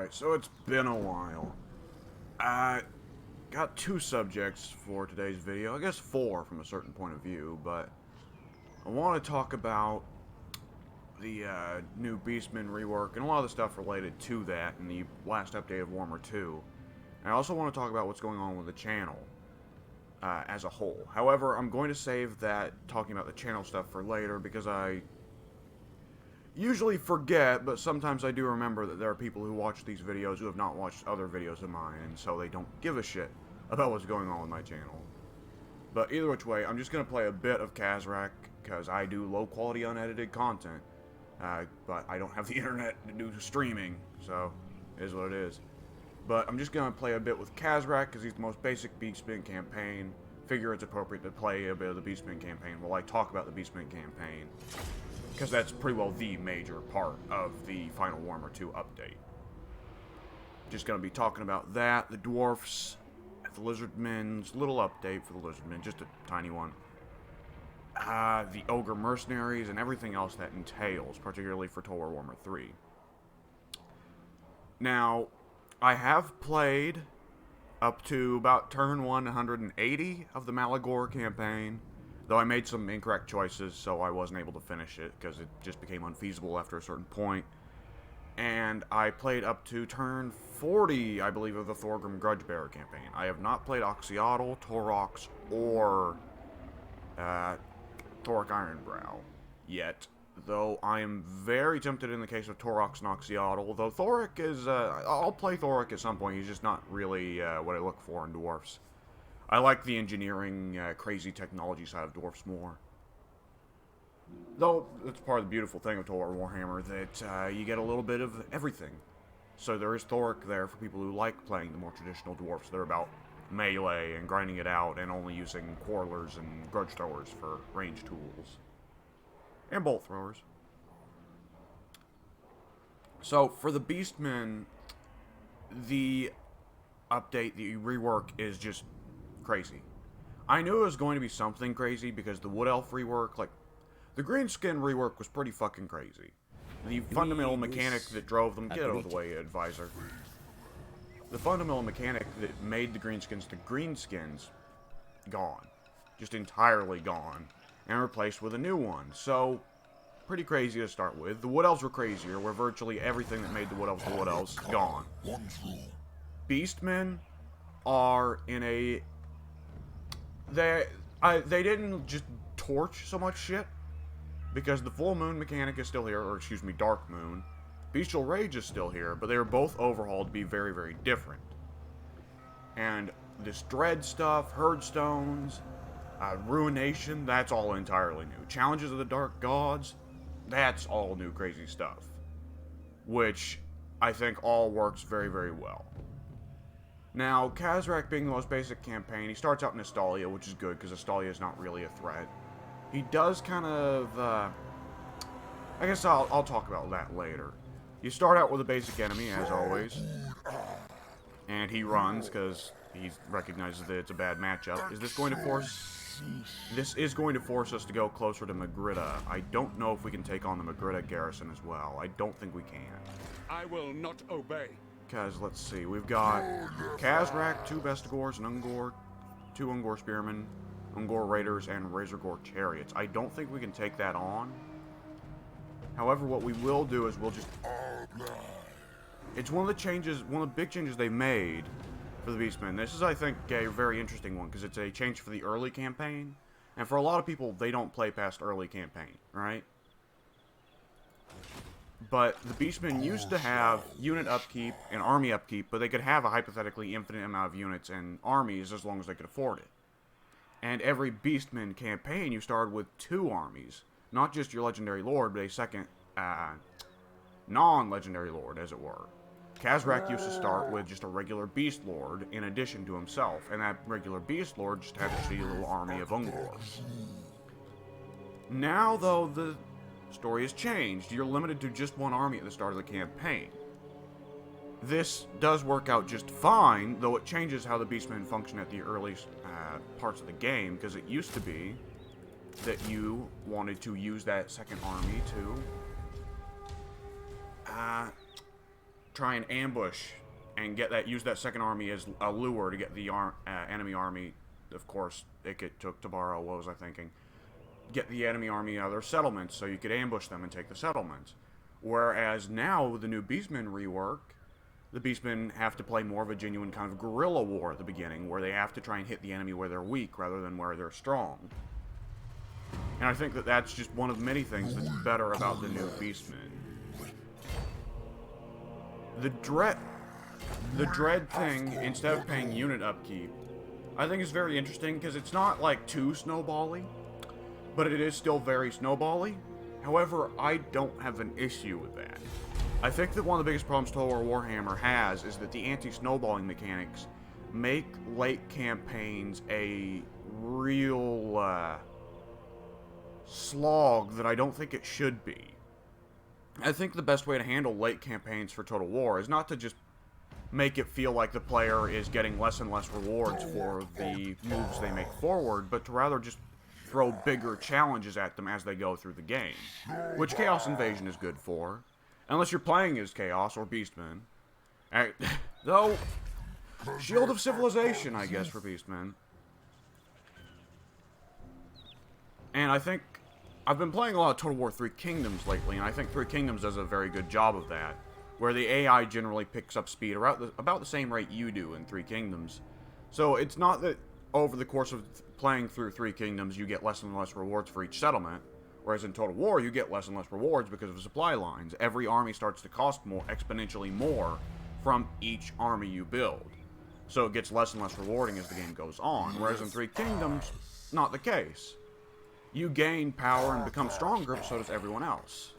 Alright, so it's been a while. I got two subjects for today's video. I guess four from a certain point of view, but I want to talk about the new Beastmen rework and a lot of the stuff related to that in the last update of Warhammer 2. And I also want to talk about what's going on with the channel as a whole. However, I'm going to save that talking about the channel stuff for later because I usually forget, but sometimes I do remember that there are people who watch these videos who have not watched other videos of mine, and so they don't give a shit about what's going on with my channel. But either which way, I'm just going to play a bit of Kazrak, because I do low-quality, unedited content, but I don't have the internet to do streaming, so it is what it is. But I'm just going to play a bit with Kazrak, because he's the most basic Beastmen campaign. Figure it's appropriate to play a bit of the Beastmen campaign while I talk about the Beastmen campaign, because that's pretty well the major part of the final Warhammer 2 update. Just going to be talking about that, the Dwarfs, the Lizardmen's little update for the Lizardmen, just a tiny one. The Ogre Mercenaries, and everything else that entails, particularly for Total War Warhammer 3. Now, I have played up to about turn 180 of the Malagor campaign, though I made some incorrect choices, so I wasn't able to finish it, because it just became unfeasible after a certain point. And I played up to turn 40, I believe, of the Thorgrim Grudgebearer campaign. I have not played Oxyotl, Torox, or Thoric Ironbrow yet, though I am very tempted in the case of Torox and Oxyotl, though Thoric is, I'll play Thoric at some point. He's just not really what I look for in Dwarfs. I like the engineering, crazy technology side of Dwarfs more. Though, that's part of the beautiful thing of Total War Warhammer, that you get a little bit of everything. So there is Thoric there for people who like playing the more traditional Dwarfs. They're about melee and grinding it out and only using quarrelers and grudge throwers for range tools. And bolt throwers. So, for the Beastmen, the update, the rework is just crazy. I knew it was going to be something crazy because the Wood Elf rework, like, the Greenskin rework was pretty fucking crazy. The fundamental mechanic that drove them, get out of the way, advisor. The fundamental mechanic that made the Greenskins the Greenskins, gone. Just entirely gone. And replaced with a new one. So, pretty crazy to start with. The Wood Elves were crazier, where virtually everything that made the Wood Elves the Wood Elves, gone. Beastmen are in a... They didn't just torch so much shit, because the full moon mechanic is still here, or excuse me, dark moon. Bestial Rage is still here, but they were both overhauled to be very, very different. And this Dread stuff, Herd Stones, Ruination, that's all entirely new. Challenges of the Dark Gods, that's all new crazy stuff. Which I think all works very, very well. Now, Kazrak being the most basic campaign, he starts out in Astalia, which is good, because Astalia is not really a threat. He does kind of, I guess I'll talk about that later. You start out with a basic enemy, as always. And he runs, because he recognizes that it's a bad matchup. Is this going to force... This is going to force us to go closer to Magritta. I don't know if we can take on the Magritta garrison as well. I don't think we can. I will not obey. Because, let's see, we've got Kazrak, 2 Bestigors, and Ungor, 2 Ungor Spearmen, Ungor Raiders, and Razorgore Chariots. I don't think we can take that on. However, what we will do is we'll just... It's one of the changes, one of the big changes they made for the Beastmen. This is, I think, a very interesting one, because it's a change for the early campaign. And for a lot of people, they don't play past early campaign, right? But the Beastmen used to have unit upkeep and army upkeep, but they could have a hypothetically infinite amount of units and armies as long as they could afford it. And every Beastmen campaign, you started with 2 armies. Not just your legendary lord, but a second, non-legendary lord, as it were. Kazrak used to start with just a regular beast lord in addition to himself, and that regular beast lord just had a shitty little army of Ungor. Now, though, the story has changed. You're limited to just 1 army at the start of the campaign. This does work out just fine, though it changes how the Beastmen function at the early parts of the game, because it used to be that you wanted to use that second army to try and ambush and use that second army as a lure to get the enemy army. Of course, it took to borrow, what was I thinking? Get the enemy army out of their settlements so you could ambush them and take the settlements. Whereas now, with the new Beastmen rework, the Beastmen have to play more of a genuine kind of guerrilla war at the beginning, where they have to try and hit the enemy where they're weak rather than where they're strong. And I think that that's just one of many things that's better about the new Beastmen. The dread thing, instead of paying unit upkeep, I think is very interesting because it's not like too snowbally, but it is still very snowbally. However, I don't have an issue with that. I think that one of the biggest problems Total War Warhammer has is that the anti-snowballing mechanics make late campaigns a real slog that I don't think it should be. I think the best way to handle late campaigns for Total War is not to just make it feel like the player is getting less and less rewards for the moves they make forward, but to rather just throw bigger challenges at them as they go through the game, which Chaos Invasion is good for, unless you're playing as Chaos or Beastmen. Though, Shield of Civilization, I guess, for Beastmen. And I think I've been playing a lot of Total War 3 Kingdoms lately, and I think 3 Kingdoms does a very good job of that, where the AI generally picks up speed about the same rate you do in 3 Kingdoms. So it's not that over the course of playing through 3 Kingdoms you get less and less rewards for each settlement, whereas in Total War you get less and less rewards because of supply lines. Every army starts to cost exponentially more from each army you build. So it gets less and less rewarding as the game goes on, whereas in 3 Kingdoms, not the case. You gain power and become stronger, but so does everyone else.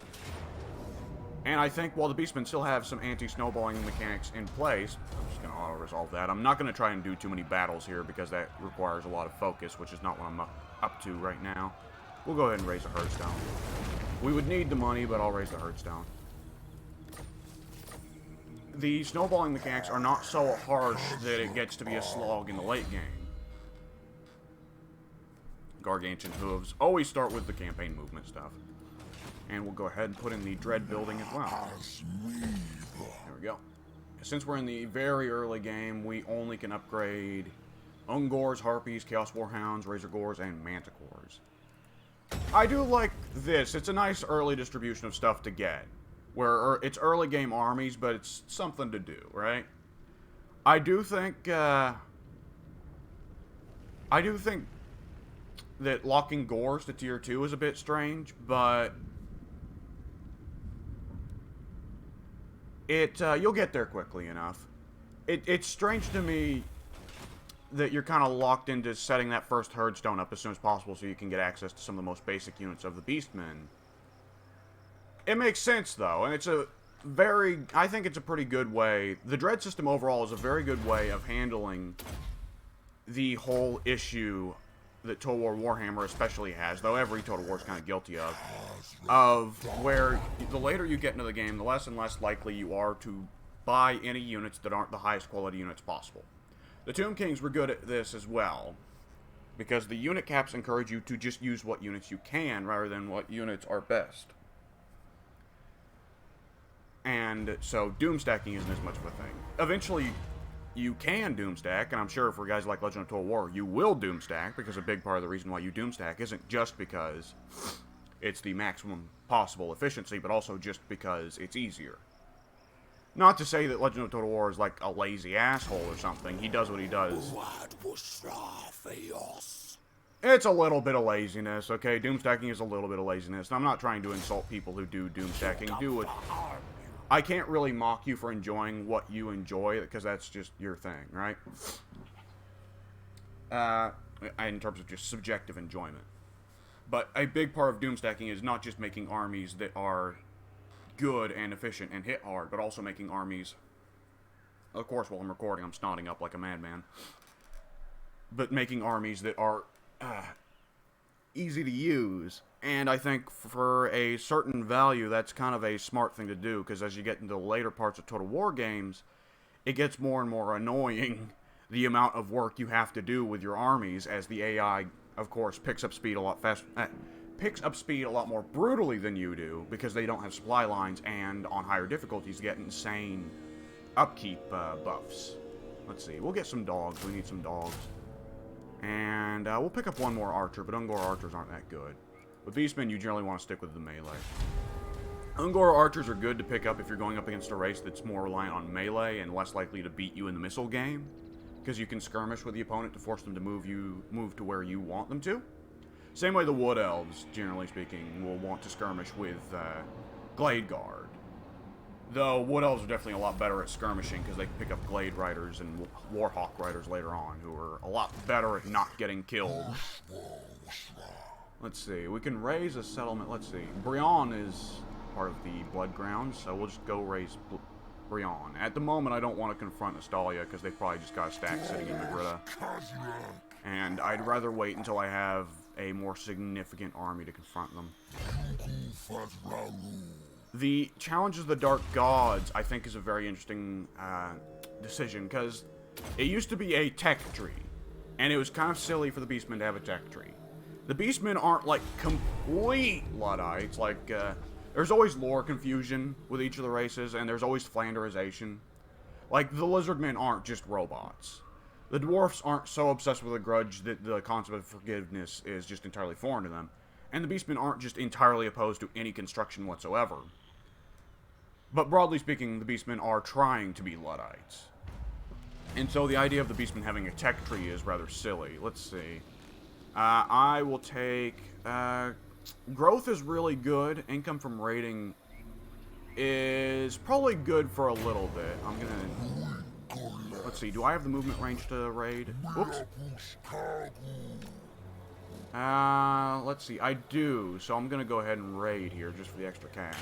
And I think while the Beastmen still have some anti-snowballing mechanics in place, I'm just going to auto-resolve that. I'm not going to try and do too many battles here because that requires a lot of focus, which is not what I'm up to right now. We'll go ahead and raise a Hearthstone. We would need the money, but I'll raise the Hearthstone. The snowballing mechanics are not so harsh that it gets to be a slog in the late game. Gargantuan Hooves. Always start with the campaign movement stuff. And we'll go ahead and put in the Dread building as well. There we go. Since we're in the very early game, we only can upgrade Ungors, Harpies, Chaos Warhounds, Razor Gores, and Manticores. I do like this. It's a nice early distribution of stuff to get. Where it's early game armies, but it's something to do, right? I do think that locking Gores to tier 2 is a bit strange, but you'll get there quickly enough. It's strange to me that you're kind of locked into setting that first Herdstone up as soon as possible so you can get access to some of the most basic units of the Beastmen. It makes sense, though, and I think it's a pretty good way. The Dread system overall is a very good way of handling the whole issue that Total War Warhammer especially has, though every Total War is kind of guilty of where the later you get into the game, the less and less likely you are to buy any units that aren't the highest quality units possible. The Tomb Kings were good at this as well, because the unit caps encourage you to just use what units you can rather than what units are best. And so doom stacking isn't as much of a thing. Eventually, you can doomstack, and I'm sure for guys like Legend of Total War, you will doomstack, because a big part of the reason why you doomstack isn't just because it's the maximum possible efficiency, but also just because it's easier. Not to say that Legend of Total War is like a lazy asshole or something. He does what he does. It's a little bit of laziness, okay? Doomstacking is a little bit of laziness. And I'm not trying to insult people who do doomstacking. Do it. I can't really mock you for enjoying what you enjoy, because that's just your thing, right? In terms of just subjective enjoyment. But a big part of doomstacking is not just making armies that are good and efficient and hit hard, but also making armies... Of course, while I'm recording, I'm snotting up like a madman. But making armies that are easy to use. And I think for a certain value, that's kind of a smart thing to do, because as you get into the later parts of Total War games, it gets more and more annoying the amount of work you have to do with your armies, as the AI, of course, picks up speed a lot faster, picks up speed a lot more brutally than you do, because they don't have supply lines, and on higher difficulties get insane upkeep buffs. Let's see. We'll get some dogs. We need some dogs. And we'll pick up one more archer, but Ungor archers aren't that good. With Beastmen, you generally want to stick with the melee. Ungor archers are good to pick up if you're going up against a race that's more reliant on melee and less likely to beat you in the missile game, because you can skirmish with the opponent to force them to move to where you want them to. Same way the Wood Elves, generally speaking, will want to skirmish with Glade Guard. Though Wood Elves are definitely a lot better at skirmishing because they can pick up Glade Riders and Warhawk Riders later on, who are a lot better at not getting killed. Let's see, we can raise a settlement. Let's see, Brion is part of the Blood Grounds, so we'll just go raise Brion. At the moment, I don't want to confront Astalia because they probably just got a stack sitting in Magritta. And I'd rather wait until I have a more significant army to confront them. The Challenge of the Dark Gods, I think, is a very interesting decision, because it used to be a tech tree, and it was kind of silly for the Beastmen to have a tech tree. The Beastmen aren't, like, complete Luddites. Like, there's always lore confusion with each of the races, and there's always Flanderization. Like, the Lizardmen aren't just robots. The Dwarfs aren't so obsessed with a grudge that the concept of forgiveness is just entirely foreign to them. And the Beastmen aren't just entirely opposed to any construction whatsoever. But broadly speaking, the Beastmen are trying to be Luddites. And so the idea of the Beastmen having a tech tree is rather silly. Let's see. I will take... growth is really good. Income from raiding is probably good for a little bit. I'm gonna... Let's see, do I have the movement range to raid? Oops. Let's see, I do, so I'm gonna go ahead and raid here just for the extra cash.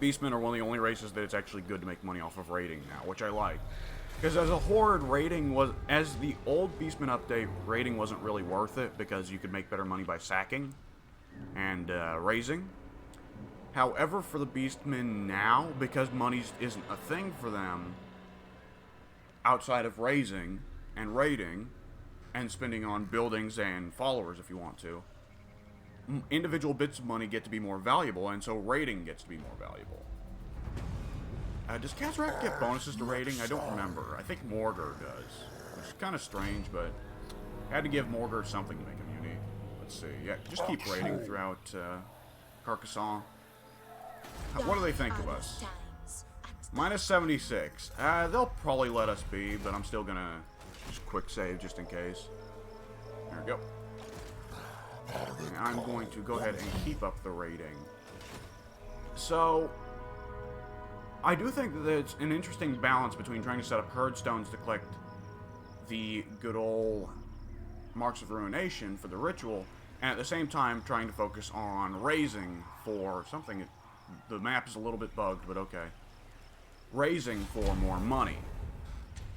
Beastmen are one of the only races that it's actually good to make money off of raiding now, which I like. Because as a horde, raiding was, as the old Beastmen update, raiding wasn't really worth it because you could make better money by sacking and raising. However, for the Beastmen now, because money isn't a thing for them, outside of raising and raiding, and spending on buildings and followers if you want to, individual bits of money get to be more valuable, and so raiding gets to be more valuable. Does Kazrak get bonuses to raiding? I don't remember. I think Morgar does. Which is kind of strange, but had to give Morgar something to make him unique. Let's see. Yeah, just keep raiding throughout Carcassonne. What do they think of us? Minus 76. They'll probably let us be, but I'm still gonna just quick save just in case. There we go. And I'm going to go ahead and keep up the rating. So, I do think that it's an interesting balance between trying to set up herd stones to collect the good old Marks of Ruination for the ritual, and at the same time trying to focus on raising for something. The map is a little bit bugged, but okay. Raising for more money.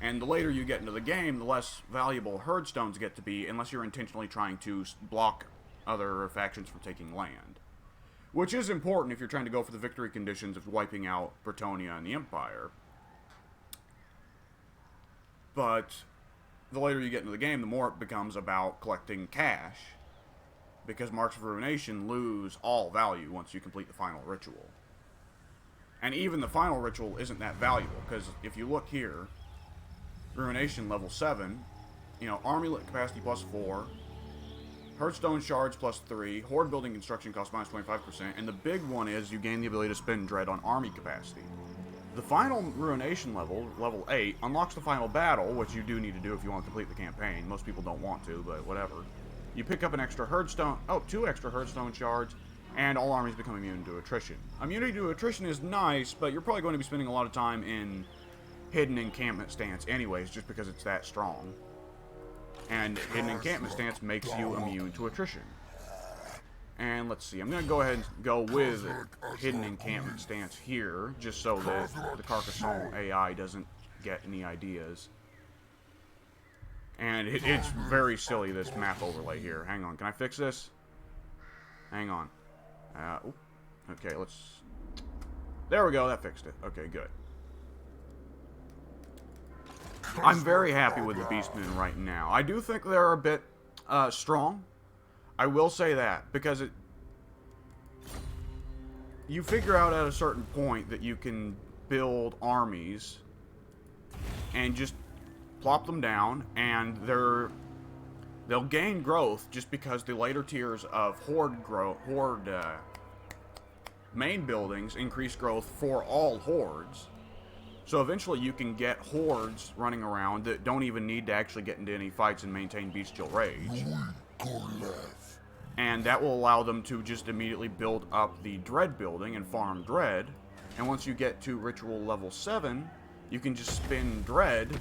And the later you get into the game, the less valuable herd stones get to be, unless you're intentionally trying to block other factions from taking land. Which is important if you're trying to go for the victory conditions of wiping out Bretonnia and the Empire. But the later you get into the game, the more it becomes about collecting cash. Because Marks of Ruination lose all value once you complete the final ritual. And even the final ritual isn't that valuable, because if you look here, Ruination level 7, you know, army capacity plus 4, Hearthstone shards plus 3, horde building construction cost minus 25%, and the big one is you gain the ability to spend dread on army capacity. The final Ruination level, level 8, unlocks the final battle, which you do need to do if you want to complete the campaign. Most people don't want to, but whatever. You pick up an extra Hearthstone, 2 extra Hearthstone shards, and all armies become immune to attrition. Immunity to attrition is nice, but you're probably going to be spending a lot of time in hidden encampment stance anyways, just because it's that strong. And hidden encampment stance makes you immune to attrition. And let's see, I'm going to go ahead and go with hidden encampment stance here, just so that the Carcassonne AI doesn't get any ideas. And it's very silly, this map overlay here. Hang on, can I fix this? Hang on. Okay, let's... There we go, that fixed it. Okay, good. I'm very happy with the Beastmen right now. I do think they're a bit strong. I will say that, because you figure out at a certain point that you can build armies and just plop them down, and they'll gain growth just because the later tiers of horde main buildings increase growth for all hordes. So eventually you can get hordes running around that don't even need to actually get into any fights and maintain bestial rage. And that will allow them to just immediately build up the dread building and farm dread. And once you get to ritual level 7, you can just spin dread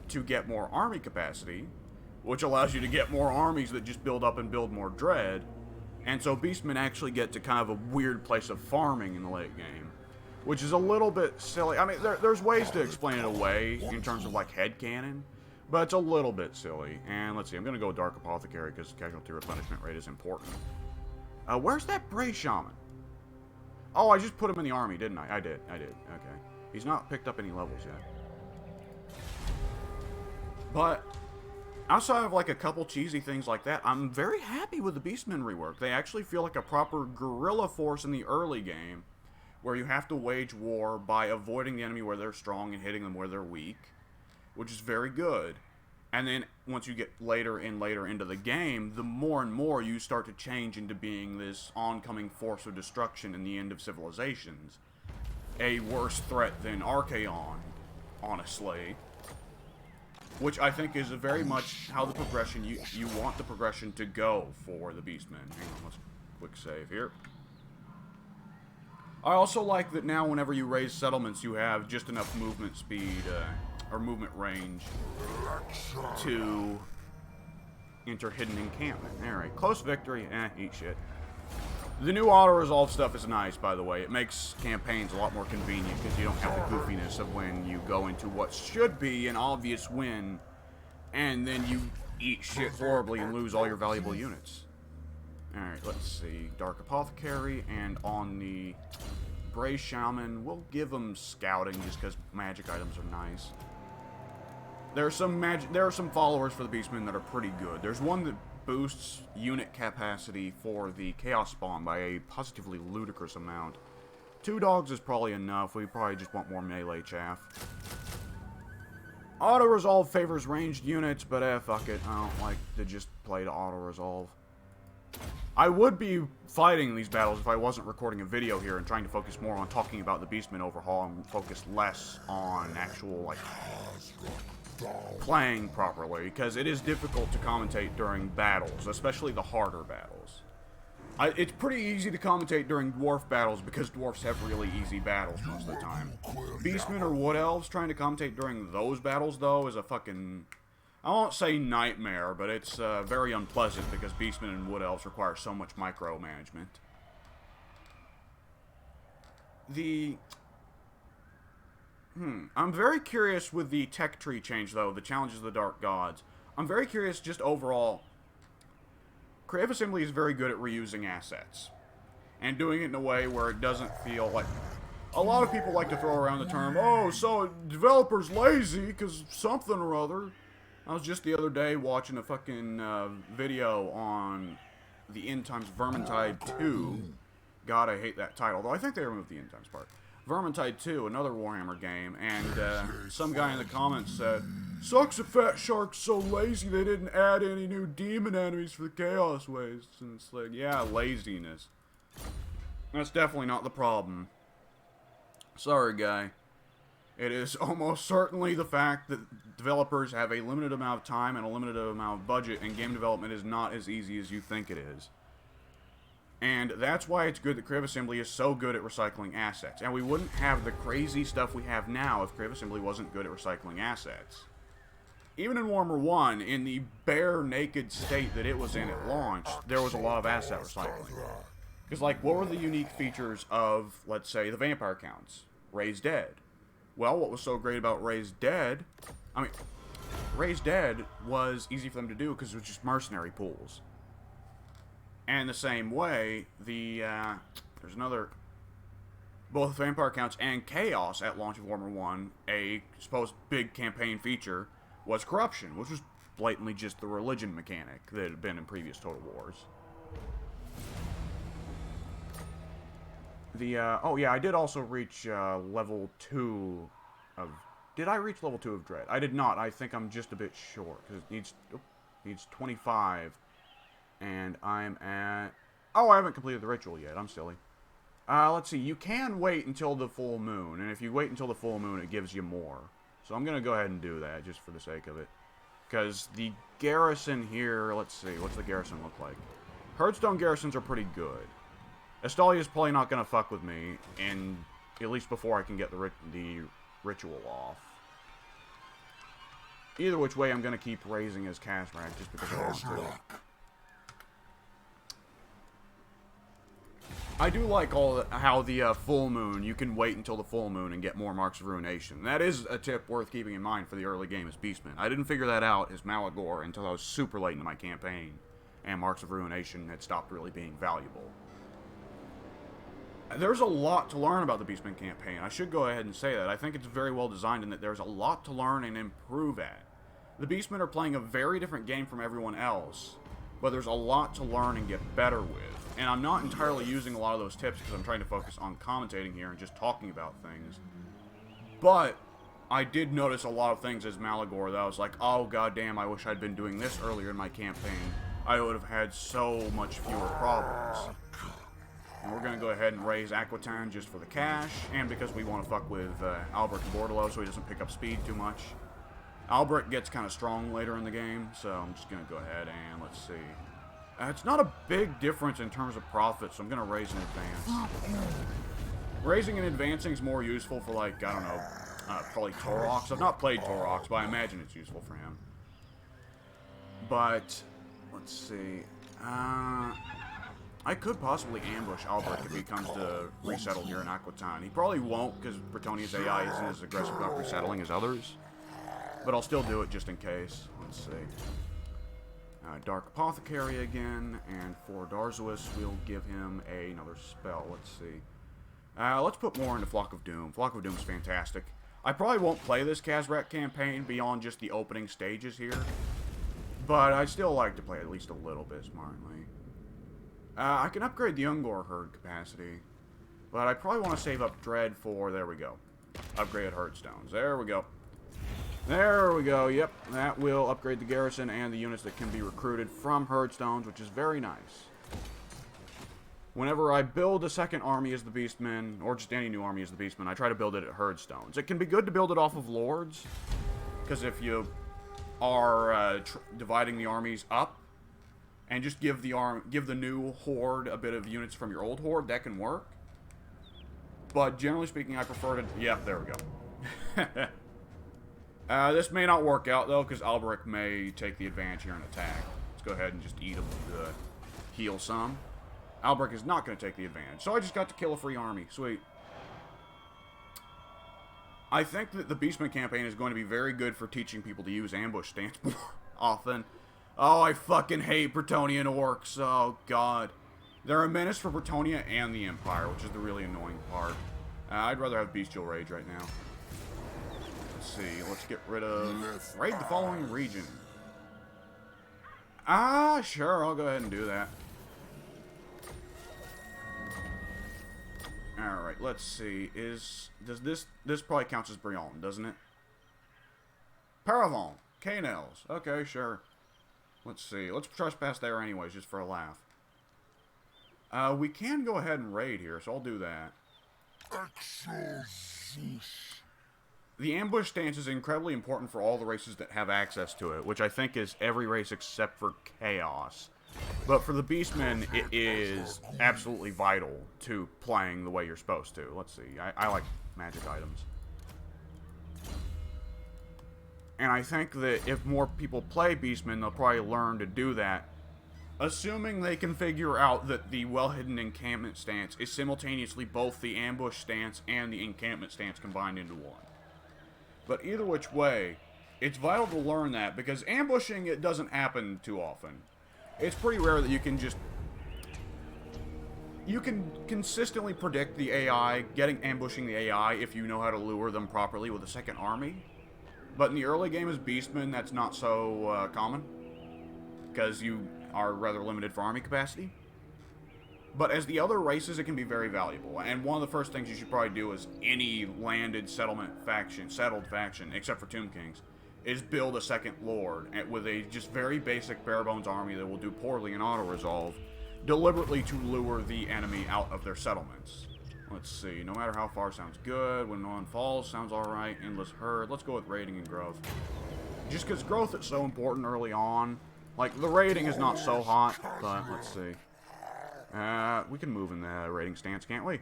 to get more army capacity, which allows you to get more armies that just build up and build more dread. And so Beastmen actually get to kind of a weird place of farming in the late game, which is a little bit silly. I mean, there's ways to explain it away in terms of, like, headcanon, but it's a little bit silly. And let's see, I'm going to go Dark Apothecary because casualty replenishment rate is important. Where's that Bray Shaman? Oh, I just put him in the army, didn't I? I did. Okay. He's not picked up any levels yet. But outside of, like, a couple cheesy things like that, I'm very happy with the Beastmen rework. They actually feel like a proper guerrilla force in the early game, where you have to wage war by avoiding the enemy where they're strong and hitting them where they're weak, which is very good. And then once you get later into the game, the more and more you start to change into being this oncoming force of destruction in the end of civilizations. A worse threat than Archaon, honestly. Which I think is very much how the progression, you want the progression to go for the Beastmen. Hang on, let's quick save here. I also like that now whenever you raise settlements, you have just enough movement speed, or movement range to enter hidden encampment. Alright, close victory, eat shit. The new auto-resolve stuff is nice, by the way. It makes campaigns a lot more convenient because you don't have the goofiness of when you go into what should be an obvious win, and then you eat shit horribly and lose all your valuable units. Alright, let's see. Dark Apothecary, and on the Bray Shaman, we'll give them scouting just because magic items are nice. There are some followers for the Beastmen that are pretty good. There's one that boosts unit capacity for the Chaos Spawn by a positively ludicrous amount. 2 dogs is probably enough. We probably just want more melee chaff. Auto-resolve favors ranged units, but fuck it. I don't like to just play to auto-resolve. I would be fighting these battles if I wasn't recording a video here and trying to focus more on talking about the Beastmen overhaul and focus less on actual, like, playing properly, because it is difficult to commentate during battles, especially the harder battles. It's pretty easy to commentate during dwarf battles because dwarfs have really easy battles most of the time. Beastmen or wood elves trying to commentate during those battles, though, is a fucking, I won't say nightmare, but it's very unpleasant because Beastmen and wood elves require so much micromanagement. I'm very curious with the tech tree change, though, the challenges of the Dark Gods. I'm very curious just overall. Creative Assembly is very good at reusing assets. And doing it in a way where it doesn't feel like... A lot of people like to throw around the term, oh, so developers lazy because something or other. I was just the other day watching a fucking video on the End Times Vermintide 2. God, I hate that title, though I think they removed the End Times part. Vermintide 2, another Warhammer game, and some guy in the comments said, sucks a Fat Shark's so lazy they didn't add any new demon enemies for the Chaos Wastes. And it's like, yeah, laziness. That's definitely not the problem. Sorry, guy. It is almost certainly the fact that developers have a limited amount of time and a limited amount of budget, and game development is not as easy as you think it is. And that's why it's good that Creative Assembly is so good at recycling assets. And we wouldn't have the crazy stuff we have now if Creative Assembly wasn't good at recycling assets. Even in Warhammer 1, in the bare naked state that it was in at launch, there was a lot of asset recycling. Because, like, what were the unique features of, let's say, the vampire counts? Raised Dead. Well, what was so great about Raised Dead... I mean, Raised Dead was easy for them to do because it was just mercenary pools. And the same way, there's another... Both Vampire Counts and Chaos at launch of Warhammer 1, a supposed big campaign feature, was Corruption, which was blatantly just the religion mechanic that had been in previous Total Wars. Oh yeah, I did also reach, level 2 of... Did I reach level 2 of Dread? I did not. I think I'm just a bit short, because it needs 25, and I'm at... Oh, I haven't completed the ritual yet. I'm silly. Let's see. You can wait until the full moon, and if you wait until the full moon, it gives you more. So I'm going to go ahead and do that, just for the sake of it. Because the garrison here... Let's see. What's the garrison look like? Herdstone garrisons are pretty good. Estalia's probably not going to fuck with me, and at least before I can get the ritual off. Either which way, I'm going to keep raising his cast rank just because I want to. I do like how the full moon, you can wait until the full moon and get more Marks of Ruination. That is a tip worth keeping in mind for the early game as Beastmen. I didn't figure that out as Malagor until I was super late into my campaign, and Marks of Ruination had stopped really being valuable. There's a lot to learn about the Beastmen campaign. I should go ahead and say that. I think it's very well designed in that there's a lot to learn and improve at. The Beastmen are playing a very different game from everyone else, but there's a lot to learn and get better with. And I'm not entirely using a lot of those tips because I'm trying to focus on commentating here and just talking about things. But I did notice a lot of things as Malagor that I was like, oh goddamn, I wish I'd been doing this earlier in my campaign. I would have had so much fewer problems. And we're going to go ahead and raise Aquitaine just for the cash, and because we want to fuck with Albert and Bordello so he doesn't pick up speed too much. Albert gets kind of strong later in the game, so I'm just going to go ahead and let's see. It's not a big difference in terms of profit, so I'm going to raise in advance. Raising and advancing is more useful for, like, I don't know, probably Torox. I've not played Torox, but I imagine it's useful for him. But, let's see. I could possibly ambush Albert if he comes to resettle here in Aquitaine. He probably won't, because Bretonia's AI isn't as aggressive about resettling as others. But I'll still do it just in case. Let's see. Dark Apothecary again, and for Darzuis, we'll give him another spell. Let's see. Let's put more into Flock of Doom. Flock of Doom is fantastic. I probably won't play this Kazrak campaign beyond just the opening stages here, but I'd still like to play at least a little bit smartly. I can upgrade the Ungor herd capacity, but I probably want to save up Dread for, there we go, upgraded Herdstones. There we go. There we go, yep, that will upgrade the garrison and the units that can be recruited from Herdstones, which is very nice. Whenever I build a second army as the Beastmen, or just any new army as the Beastmen, I try to build it at Herdstones. It can be good to build it off of Lords, because if you are dividing the armies up, and just give the new horde a bit of units from your old horde, that can work. But generally speaking, I prefer to... Yeah, there we go. This may not work out, though, because Alberic may take the advantage here and attack. Let's go ahead and just eat him to heal some. Alberic is not going to take the advantage, so I just got to kill a free army. Sweet. I think that the Beastman campaign is going to be very good for teaching people to use ambush stance more often. Oh, I fucking hate Bretonian orcs. Oh, God. They're a menace for Bretonia and the Empire, which is the really annoying part. I'd rather have Bestial Rage right now. Let's see. Let's get rid of... Raid the following region. Sure. I'll go ahead and do that. Alright, let's see. Does this probably counts as Brion, doesn't it? Paravon. Canels. Okay, sure. Let's see. Let's trespass there anyways, just for a laugh. We can go ahead and raid here, so I'll do that. The ambush stance is incredibly important for all the races that have access to it, which I think is every race except for Chaos. But for the Beastmen, it is absolutely vital to playing the way you're supposed to. Let's see. I like magic items. And I think that if more people play Beastmen, they'll probably learn to do that. Assuming they can figure out that the well-hidden encampment stance is simultaneously both the ambush stance and the encampment stance combined into one. But either which way, it's vital to learn that, because ambushing, it doesn't happen too often. It's pretty rare that you can just... You can consistently predict the AI, ambushing the AI if you know how to lure them properly with a second army. But in the early game as Beastmen, that's not so common, because you are rather limited for army capacity. But as the other races, it can be very valuable. And one of the first things you should probably do as any landed settled faction, except for Tomb Kings, is build a second lord with a just very basic bare bones army that will do poorly in auto-resolve, deliberately to lure the enemy out of their settlements. Let's see, no matter how far sounds good, when no one falls sounds alright, endless herd, let's go with raiding and growth. Just because growth is so important early on, like the raiding is not so hot, but let's see. We can move in the raiding stance, can't we?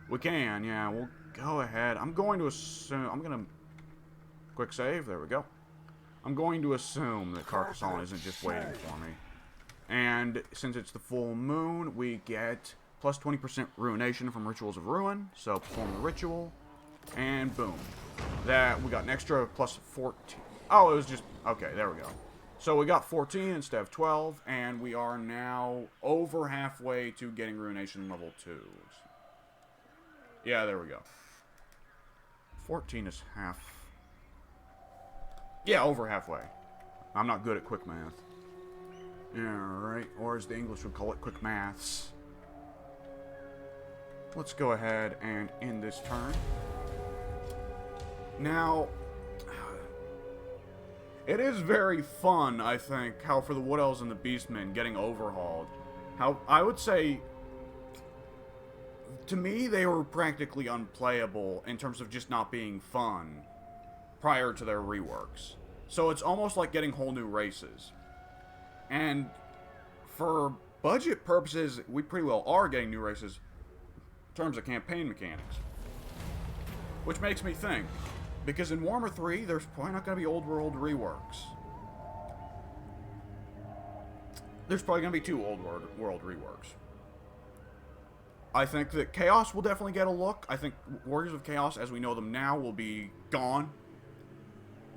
We can, yeah, we'll go ahead. I'm going to assume, quick save, there we go. I'm going to assume that Carcassonne isn't just waiting for me. And since it's the full moon, we get plus 20% ruination from Rituals of Ruin. So perform the ritual, and boom. That we got an extra plus 14. Oh, it was just, okay, there we go. So we got 14 instead of 12, and we are now over halfway to getting ruination level 2s. Yeah, there we go. 14 is half. Yeah, over halfway. I'm not good at quick math. Alright, or as the English would call it, quick maths. Let's go ahead and end this turn. Now, it is very fun, I think, how for the Wood Elves and the Beastmen getting overhauled. How, I would say, to me, they were practically unplayable in terms of just not being fun prior to their reworks. So it's almost like getting whole new races. And for budget purposes, we pretty well are getting new races in terms of campaign mechanics. Which makes me think, because in Warhammer 3, there's probably not going to be old world reworks. There's probably going to be 2 old world reworks. I think that Chaos will definitely get a look. I think Warriors of Chaos, as we know them now, will be gone.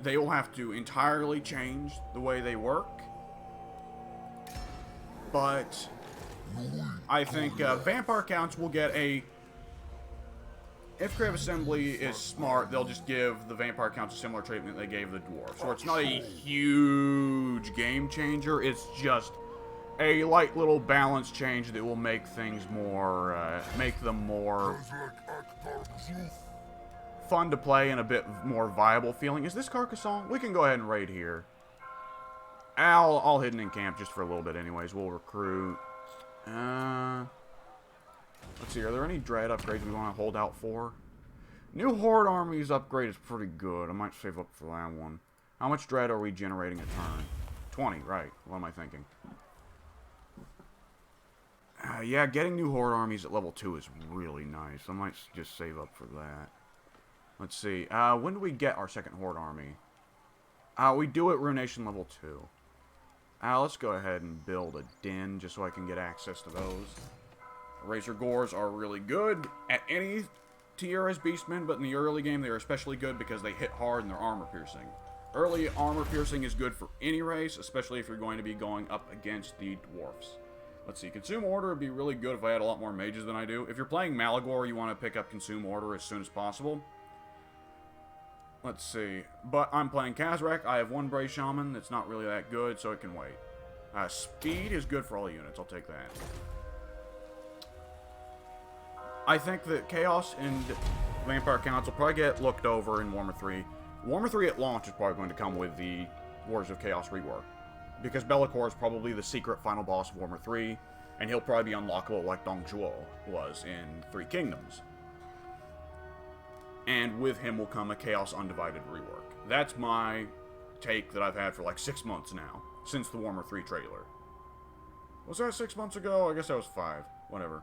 They will have to entirely change the way they work. But I think Vampire Counts will get a... If Creative Assembly is smart, they'll just give the Vampire Counts a similar treatment they gave the Dwarfs. So it's not a huge game changer, it's just a light little balance change that will make things more, make them more fun to play and a bit more viable feeling. Is this Carcassonne? We can go ahead and raid here. I'll hidden in camp just for a little bit anyways. We'll recruit. Let's see, are there any dread upgrades we want to hold out for? New Horde Armies upgrade is pretty good. I might save up for that one. How much dread are we generating a turn? 20, right. What am I thinking? Yeah, getting new Horde Armies at level 2 is really nice. I might just save up for that. Let's see. When do we get our second Horde Army? We do at Ruination level 2. Let's go ahead and build a den just so I can get access to those. Razor Gores are really good at any tier as Beastmen, but in the early game they are especially good because they hit hard and they're armor piercing. Early armor piercing is good for any race, especially if you're going to be going up against the Dwarfs. Let's see, Consume Order would be really good if I had a lot more mages than I do. If you're playing Malagor, you want to pick up Consume Order as soon as possible. Let's see, but I'm playing Kazrak. I have 1 Brave Shaman that's not really that good, so it can wait. Speed is good for all units, I'll take that. I think that Chaos and Vampire Counts will probably get looked over in Warhammer 3. Warhammer 3 at launch is probably going to come with the Warriors of Chaos rework. Because Be'lakor is probably the secret final boss of Warhammer 3, and he'll probably be unlockable like Dong Zhuo was in Three Kingdoms. And with him will come a Chaos Undivided rework. That's my take that I've had for like 6 months now, since the Warhammer 3 trailer. Was that 6 months ago? I guess that was 5. Whatever.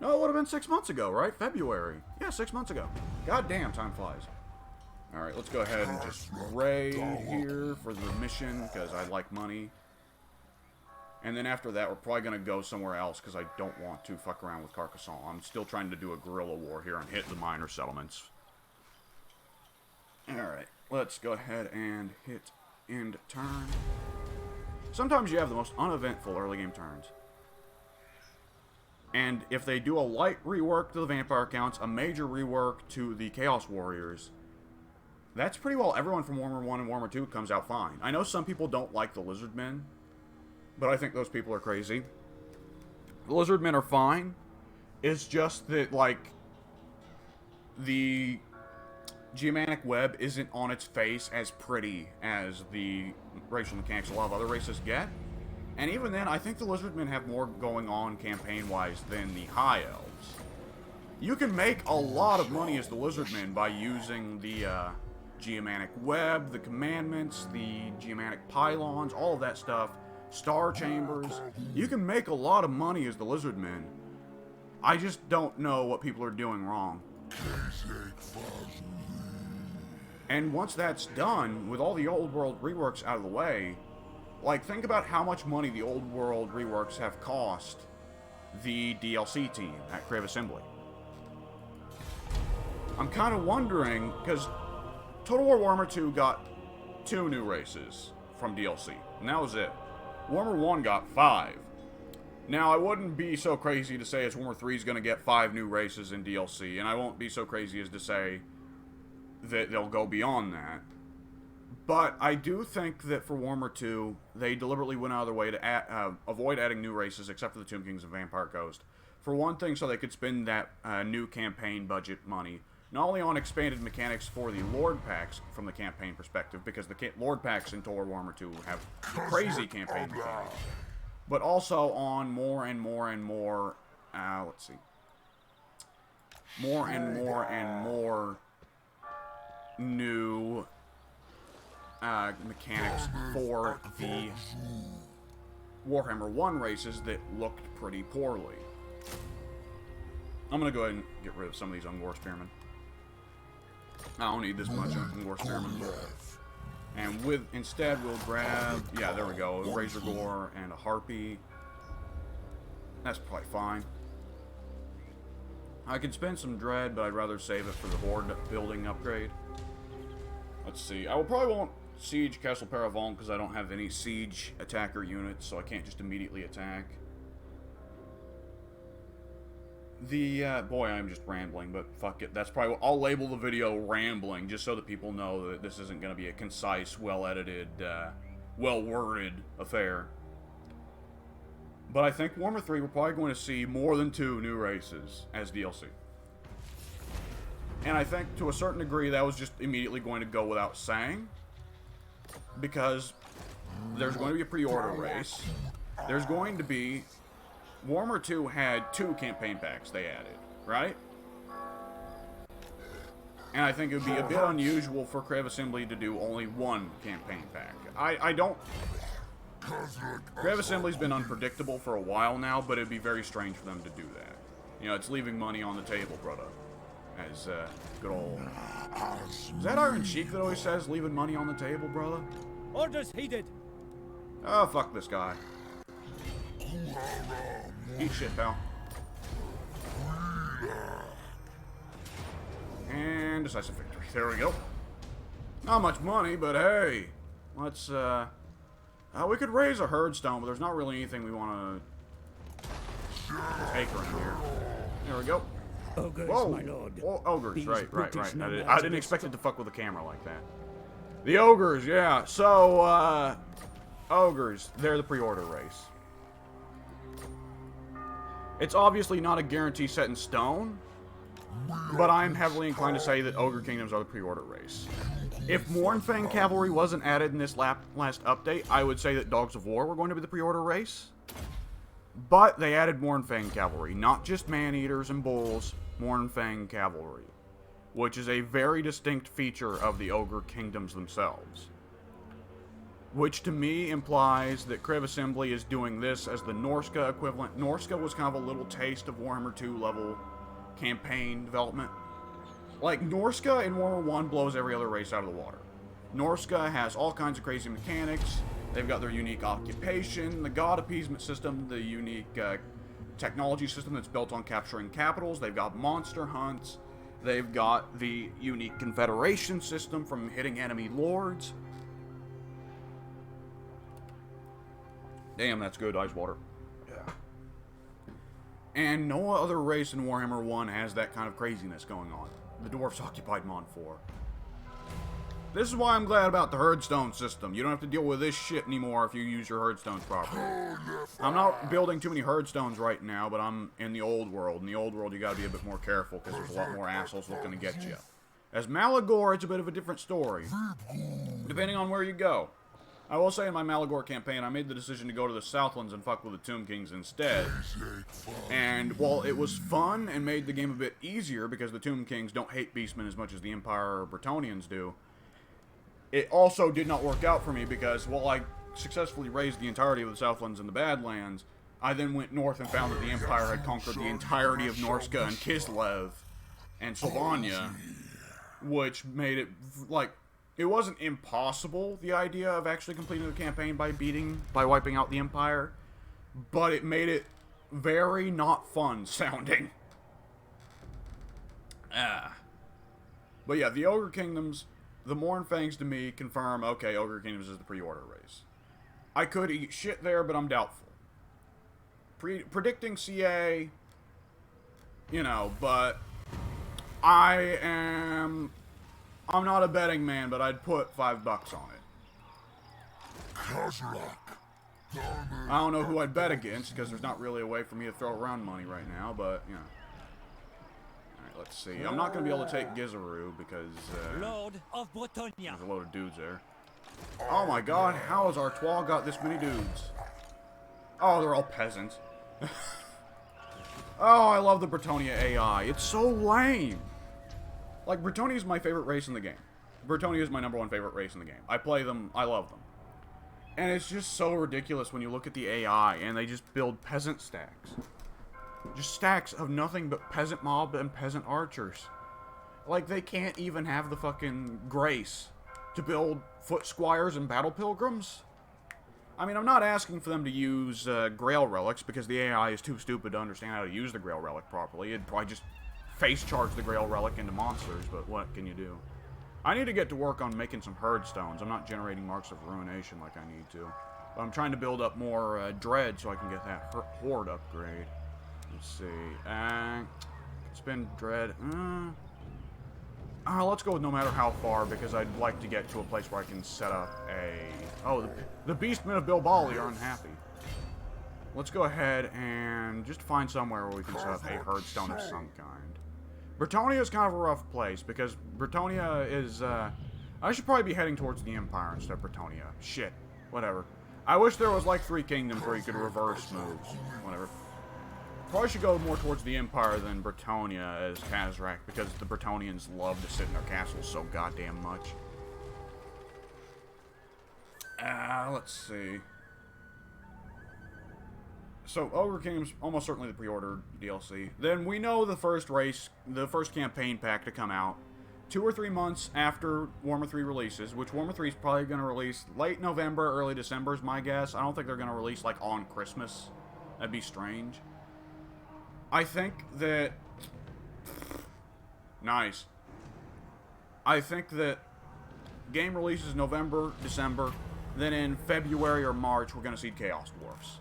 No, it would have been 6 months ago, right? February. Yeah, 6 months ago. God damn, time flies. Alright, let's go ahead and just raid here for the mission, because I like money. And then after that, we're probably going to go somewhere else, because I don't want to fuck around with Carcassonne. I'm still trying to do a guerrilla war here and hit the minor settlements. Alright, let's go ahead and hit end turn. Sometimes you have the most uneventful early game turns. And if they do a light rework to the Vampire Counts, a major rework to the Chaos Warriors, that's pretty well everyone from Warhammer 1 and Warhammer 2 comes out fine. I know some people don't like the Lizardmen, but I think those people are crazy. The Lizardmen are fine. It's just that, like, the geomantic web isn't on its face as pretty as the racial mechanics a lot of other races get. And even then, I think the Lizardmen have more going on campaign-wise than the High Elves. You can make a lot of money as the Lizardmen by using the geomantic web, the commandments, the geomantic pylons, all of that stuff, star chambers. You can make a lot of money as the Lizardmen. I just don't know what people are doing wrong. And once that's done, with all the old world reworks out of the way, like, think about how much money the old world reworks have cost the DLC team at Crave Assembly. I'm kind of wondering, because Total War Warhammer 2 got 2 new races from DLC, and that was it. Warhammer 1 got 5. Now, I wouldn't be so crazy to say as Warhammer 3 is going to get 5 new races in DLC, and I won't be so crazy as to say that they'll go beyond that. But I do think that for Warhammer 2, they deliberately went out of their way to avoid adding new races, except for the Tomb Kings and Vampire Coast. For one thing, so they could spend that new campaign budget money, not only on expanded mechanics for the Lord packs from the campaign perspective, because the Lord packs in Total War Warhammer 2 have crazy campaign mechanics, but also on more and more and more, let's see, more and more and more new mechanics for the Warhammer 1 races that looked pretty poorly. I'm going to go ahead and get rid of some of these Ungor Spearmen. I don't need this much Ungor Spearmen. And instead we'll grab, yeah, there we go, a Razor Gore and a Harpy. That's probably fine. I could spend some Dread, but I'd rather save it for the Horde building upgrade. Let's see, I probably won't siege Castle Paravon because I don't have any siege attacker units, so I can't just immediately attack. Boy, I'm just rambling, but fuck it. That's probably what I'll label the video rambling, just so that people know that this isn't going to be a concise, well-edited, well-worded affair. But I think Warhammer 3, we're probably going to see more than 2 new races as DLC. And I think, to a certain degree, that was just immediately going to go without saying. Because there's going to be a pre-order race. There's going to be... Warhammer 2 had 2 campaign packs they added, right? And I think it would be a bit unusual for Crave Assembly to do only 1 campaign pack. I don't... Crave Assembly's been unpredictable for a while now, but it'd be very strange for them to do that. You know, it's leaving money on the table, brother. As, good old... Is that Iron Sheik that always says, leaving money on the table, brother? Orders heeded. Oh, fuck this guy. Eat shit, pal. And decisive victory. There we go. Not much money, but hey. Let's, we could raise a herd stone, but there's not really anything we want to take around here. There we go. Ogres, Whoa. my lord. Whoa, ogres, These right. brutish nomads I didn't expect it to fuck with the camera like that. The ogres, yeah. So, ogres, they're the pre-order race. It's obviously not a guarantee set in stone, but I'm heavily inclined to say that Ogre Kingdoms are the pre-order race. If Mournfang Cavalry wasn't added in this last update, I would say that Dogs of War were going to be the pre-order race. But they added Mournfang Cavalry, not just Man-Eaters and Bulls, Mournfang Cavalry, which is a very distinct feature of the Ogre Kingdoms themselves. Which to me implies that Crave Assembly is doing this as the Norska equivalent. Norska was kind of a little taste of Warhammer 2 level campaign development. Like, Norska in Warhammer 1 blows every other race out of the water. Norska has all kinds of crazy mechanics. They've got their unique occupation, the god appeasement system, the unique technology system that's built on capturing capitals. They've got monster hunts. They've got the unique confederation system from hitting enemy lords. Damn, that's good ice water. Yeah. And no other race in Warhammer 1 has that kind of craziness going on. The Dwarfs occupied Mon 4. This is why I'm glad about the herdstone system. You don't have to deal with this shit anymore if you use your herdstones properly. I'm not building too many herdstones right now, but I'm in the old world. In the old world, you gotta be a bit more careful, because there's a lot more assholes looking to get you. As Malagor, it's a bit of a different story, depending on where you go. I will say in my Malagor campaign, I made the decision to go to the Southlands and fuck with the Tomb Kings instead. And while it was fun and made the game a bit easier, because the Tomb Kings don't hate Beastmen as much as the Empire or Bretonnians do, it also did not work out for me, because while I successfully raised the entirety of the Southlands and the Badlands, I then went north and found that the Empire had conquered the entirety of Norska and Kislev and Sylvania, which made it, like, it wasn't impossible, the idea of actually completing the campaign by wiping out the Empire, but it made it very not fun sounding. But yeah, the Ogre Kingdoms, the Mournfangs to me confirm, okay, Ogre Kingdoms is the pre-order race. I could eat shit there, but I'm doubtful. Predicting CA, you know, but I'm not a betting man, but I'd put $5 on it. I don't know who I'd bet against, because there's not really a way for me to throw around money right now, but, you know. Alright, let's see. I'm not going to be able to take Gizaru, because Lord of Bretonia. there's a load of dudes there. Oh my god, how has Artois got this many dudes? Oh, they're all peasants. Oh, I love the Bretonia AI. It's so lame. Like, Bretonia is my favorite race in the game. Bretonia is my #1 favorite race in the game. I play them, I love them. And it's just so ridiculous when you look at the AI and they just build peasant stacks. Just stacks of nothing but peasant mob and peasant archers. Like, they can't even have the fucking grace to build foot squires and battle pilgrims. I mean, I'm not asking for them to use Grail relics, because the AI is too stupid to understand how to use the Grail relic properly. It'd probably just face charge the Grail relic into monsters, but what can you do? I need to get to work on making some herdstones. I'm not generating marks of ruination like I need to. But I'm trying to build up more dread so I can get that horde upgrade. Let's see. Spend dread. Let's go with no matter how far, because I'd like to get to a place where I can set up a... Oh, the Beastmen of Bilbali are unhappy. Let's go ahead and just find somewhere where we can set up a herdstone of some kind. Bretonia is kind of a rough place, because Bretonia is, I should probably be heading towards the Empire instead of Bretonia. Shit. Whatever. I wish there was, like, 3 kingdoms where you could reverse moves. Whatever. Probably should go more towards the Empire than Bretonia as Kazrak, because the Bretonians love to sit in their castles so goddamn much. Let's see. So, Ogre Kingdom's almost certainly the pre-order DLC. Then we know the first race, the first campaign pack to come out 2 or 3 months after Warhammer 3 releases, which Warhammer 3 is probably going to release late November, early December is my guess. I don't think they're going to release, like, on Christmas. That'd be strange. I think that... Nice. I think that game releases November, December, then in February or March, we're going to see Chaos Dwarfs.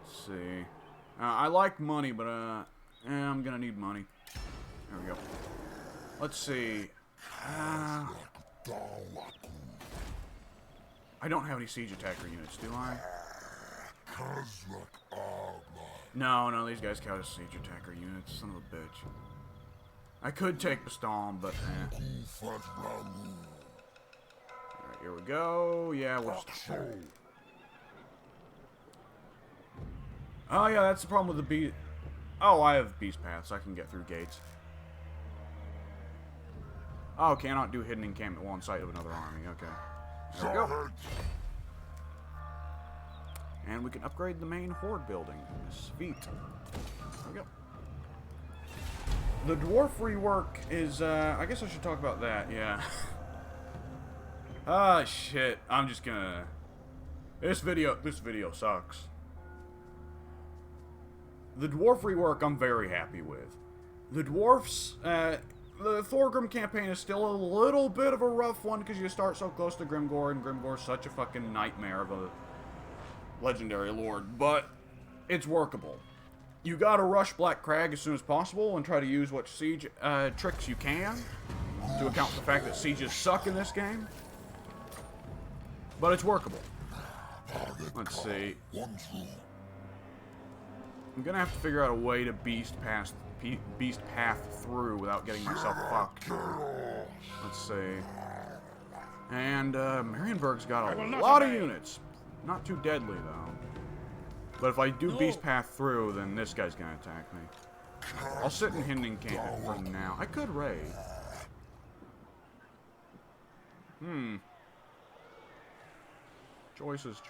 Let's see. I like money, but, I'm gonna need money. There we go. Let's see. I don't have any siege attacker units, do I? No, these guys count as siege attacker units. Son of a bitch. I could take Baston, but, Alright, here we go. Yeah, we'll just... Oh, yeah, that's the problem with the beast. Oh, I have beast paths. I can get through gates. Oh, cannot do hidden encampment while in sight of another army. Okay. There we go. And we can upgrade the main horde building. Sweet. There we go. The dwarf rework is, I guess I should talk about that, yeah. Ah, shit. I'm just gonna... This video sucks. The dwarf rework I'm very happy with. The dwarfs, the Thorgrim campaign is still a little bit of a rough one because you start so close to Grimgor, and Grimgor's such a fucking nightmare of a legendary lord, but it's workable. You gotta rush Black Crag as soon as possible and try to use what siege tricks you can, to account for the fact that sieges suck in this game. But it's workable. Let's see. I'm gonna have to figure out a way to beast path through without getting myself fucked. Let's see. And Marienburg's got a lot of units. Not too deadly though. But if I do beast path through, then this guy's gonna attack me. I'll sit in hidden encampment for now. I could raid. Choices.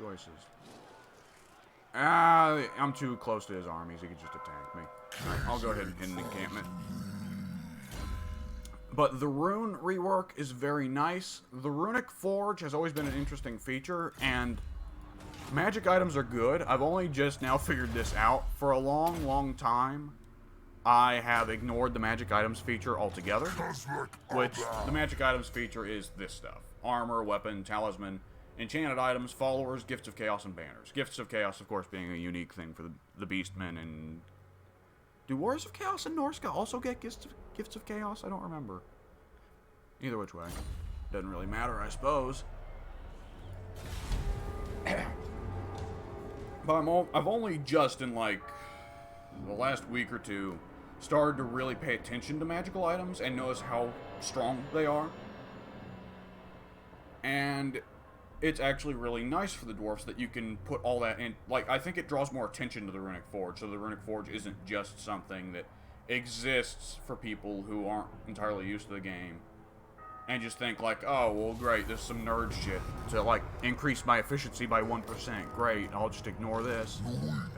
I'm too close to his armies. He could just attack me. Alright, I'll go ahead and hidden encampment. But the rune rework is very nice. The runic forge has always been an interesting feature, and magic items are good. I've only just now figured this out. For a long time, I have ignored the magic items feature altogether. Which, the magic items feature is this stuff. Armor, weapon, talisman, enchanted items, followers, gifts of chaos, and banners. Gifts of chaos, of course, being a unique thing for the Beastmen. And do Warriors of Chaos and Norska also get gifts of chaos? I don't remember. Either which way. Doesn't really matter, I suppose. But I've only just, in like the last week or two, started to really pay attention to magical items and notice how strong they are. And it's actually really nice for the dwarfs that you can put all that in. Like, I think it draws more attention to the runic forge, so the runic forge isn't just something that exists for people who aren't entirely used to the game and just think like, oh, well, great, this is some nerd shit to, like, increase my efficiency by 1%. Great, I'll just ignore this.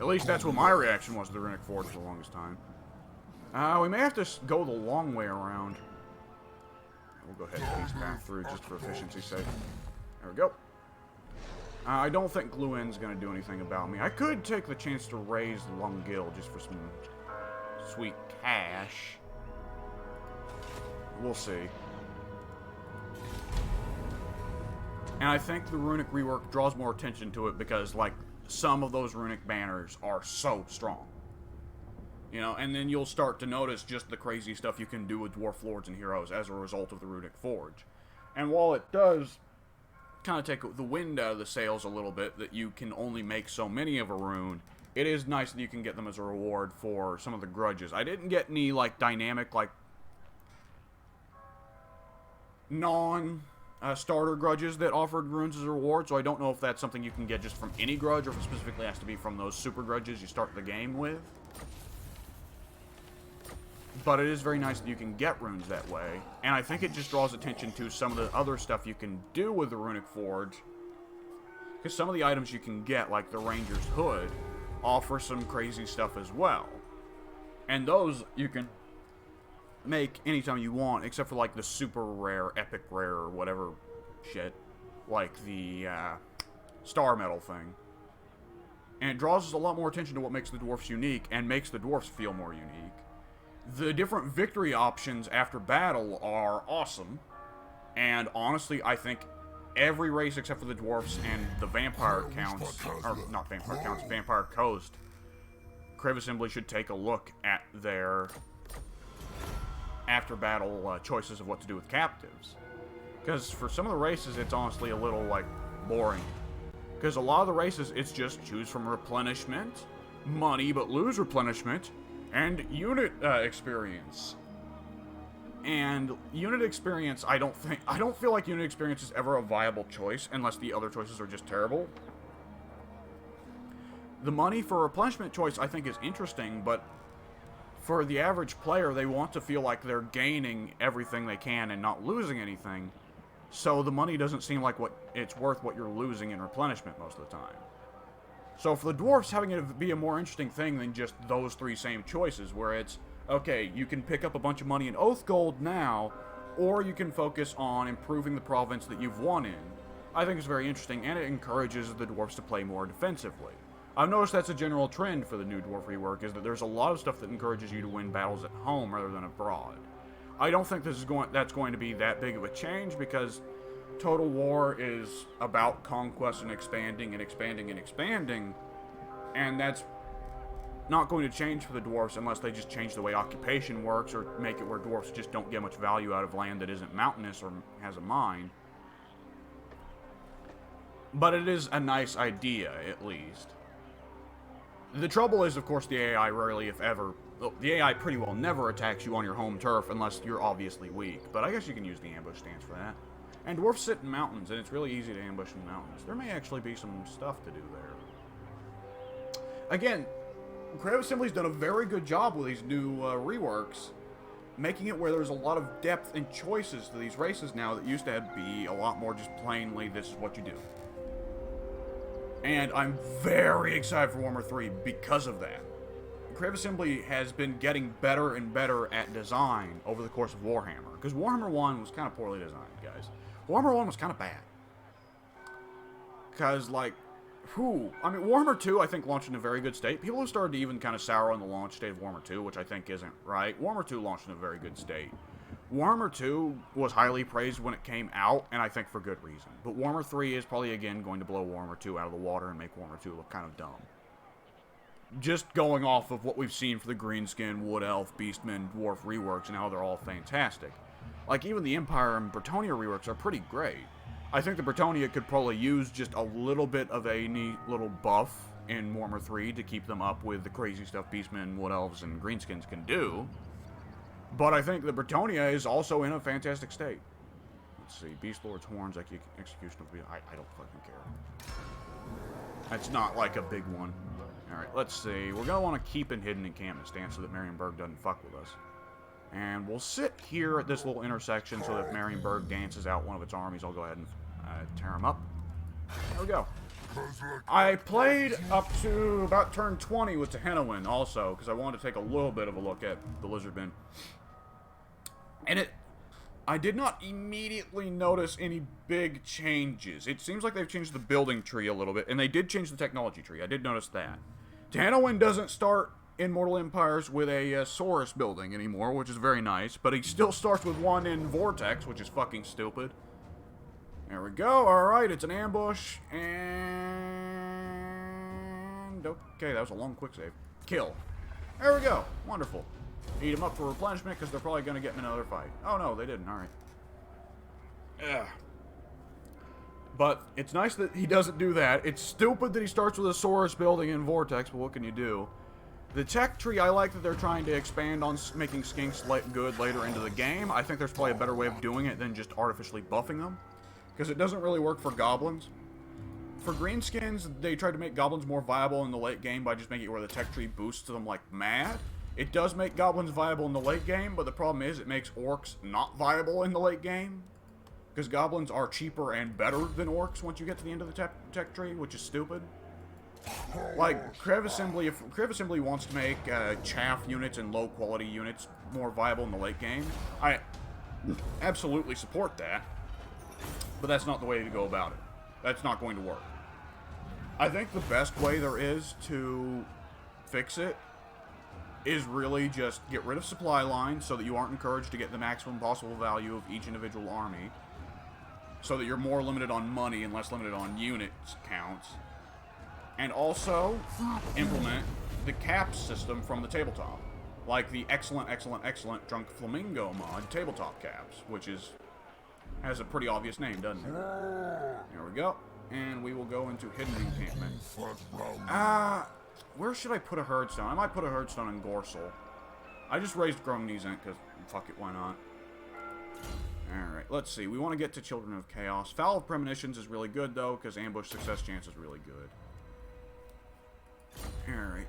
At least that's what my reaction was to the runic forge for the longest time. We may have to go the long way around. We'll go ahead and beast path through just for efficiency's sake. There we go. I don't think Gluen's going to do anything about me. I could take the chance to raise the Lung Guild just for some sweet cash. We'll see. And I think the runic rework draws more attention to it because, like, some of those runic banners are so strong. You know, and then you'll start to notice just the crazy stuff you can do with Dwarf Lords and Heroes as a result of the runic forge. And while it does kind of take the wind out of the sails a little bit that you can only make so many of a rune, it is nice that you can get them as a reward for some of the grudges. I didn't get any, like, dynamic, like, starter grudges that offered runes as a reward, so I don't know if that's something you can get just from any grudge or if it specifically has to be from those super grudges you start the game with. But it is very nice that you can get runes that way, and I think it just draws attention to some of the other stuff you can do with the runic forge, because some of the items you can get, like the Ranger's Hood, offer some crazy stuff as well. And those you can make anytime you want, except for like the super rare, epic rare, or whatever shit, like the star metal thing. And it draws a lot more attention to what makes the dwarfs unique, and makes the dwarfs feel more unique. The different victory options after battle are awesome, and honestly, I think every race except for the dwarfs and the vampire counts, or not vampire counts, vampire coast, Crave Assembly should take a look at their after battle choices of what to do with captives. Because for some of the races, it's honestly a little, like, boring. Because a lot of the races, it's just choose from replenishment, money but lose replenishment, and unit experience. And unit experience, I don't feel like unit experience is ever a viable choice unless the other choices are just terrible. The money for replenishment choice I think is interesting, but for the average player, they want to feel like they're gaining everything they can and not losing anything. So the money doesn't seem like it's worth what you're losing in replenishment most of the time. So for the dwarfs, having it be a more interesting thing than just those three same choices, where it's, okay, you can pick up a bunch of money in Oath Gold now, or you can focus on improving the province that you've won in, I think is very interesting, and it encourages the dwarfs to play more defensively. I've noticed that's a general trend for the new dwarf rework, is that there's a lot of stuff that encourages you to win battles at home rather than abroad. I don't think that's going to be that big of a change, because Total War is about conquest and expanding and expanding and expanding, and that's not going to change for the dwarves unless they just change the way occupation works or make it where dwarves just don't get much value out of land that isn't mountainous or has a mine. But it is a nice idea, at least. The trouble is, of course, the AI rarely, if ever... Well, the AI pretty well never attacks you on your home turf unless you're obviously weak. But I guess you can use the ambush stance for that. And dwarves sit in mountains, and it's really easy to ambush in mountains. There may actually be some stuff to do there. Again, Creative Assembly's done a very good job with these new reworks, making it where there's a lot of depth and choices to these races now that used to be a lot more just plainly, this is what you do. And I'm very excited for Warhammer 3 because of that. Creative Assembly has been getting better and better at design over the course of Warhammer. Because Warhammer 1 was kind of poorly designed, guys. Warhammer 1 was kind of bad. Because, like, I mean, Warhammer 2, I think, launched in a very good state. People have started to even kind of sour on the launch state of Warhammer 2, which I think isn't right. Warhammer 2 launched in a very good state. Warhammer 2 was highly praised when it came out, and I think for good reason. But Warhammer 3 is probably, again, going to blow Warhammer 2 out of the water and make Warhammer 2 look kind of dumb. Just going off of what we've seen for the Greenskin, Wood Elf, Beastmen, Dwarf reworks, and how they're all fantastic. Like, even the Empire and Bretonnia reworks are pretty great. I think the Bretonnia could probably use just a little bit of a neat little buff in Warhammer 3 to keep them up with the crazy stuff Beastmen, Wood Elves, and Greenskins can do. But I think the Bretonnia is also in a fantastic state. Let's see, Beast Lord's Horns, Execution of Beast. I don't fucking care. That's not like a big one. Alright, let's see. We're going to want to keep an hidden encampment stance so that Marienburg doesn't fuck with us. And we'll sit here at this little intersection so that if Marienburg dances out one of its armies, I'll go ahead and tear him up. There we go. I played up to about turn 20 with Tehennawin also, because I wanted to take a little bit of a look at the Lizardmen. And I did not immediately notice any big changes. It seems like they've changed the building tree a little bit, and they did change the technology tree. I did notice that. Tehennawin doesn't start in Mortal Empires with a Saurus building anymore, which is very nice, but he still starts with one in Vortex, which is fucking stupid. There we go. Alright, it's an ambush, and... okay, that was a long quick save. Kill. There we go. Wonderful. Eat them up for replenishment, because they're probably going to get in another fight. Oh, no, they didn't. Alright. Yeah. But it's nice that he doesn't do that. It's stupid that he starts with a Saurus building in Vortex, but what can you do? The tech tree, I like that they're trying to expand on making skinks good later into the game. I think there's probably a better way of doing it than just artificially buffing them. Because it doesn't really work for goblins. For greenskins, they tried to make goblins more viable in the late game by just making it where the tech tree boosts them like mad. It does make goblins viable in the late game, but the problem is it makes orcs not viable in the late game. Because goblins are cheaper and better than orcs once you get to the end of the tech tree, which is stupid. Like, Creative Assembly, if Creative Assembly wants to make chaff units and low quality units more viable in the late game, I absolutely support that. But that's not the way to go about it. That's not going to work. I think the best way there is to fix it is really just get rid of supply lines so that you aren't encouraged to get the maximum possible value of each individual army. So that you're more limited on money and less limited on units counts. And also implement the caps system from the tabletop. Like the excellent Drunk Flamingo mod, Tabletop Caps, which has a pretty obvious name, doesn't it? There we go. And we will go into Hidden Encampment. Where should I put a Herdstone? I might put a Herdstone in Gorsel. I just raised Grumney's in because, fuck it, why not? Alright, let's see. We want to get to Children of Chaos. Foul of Premonitions is really good, though, because ambush success chance is really good. Alright.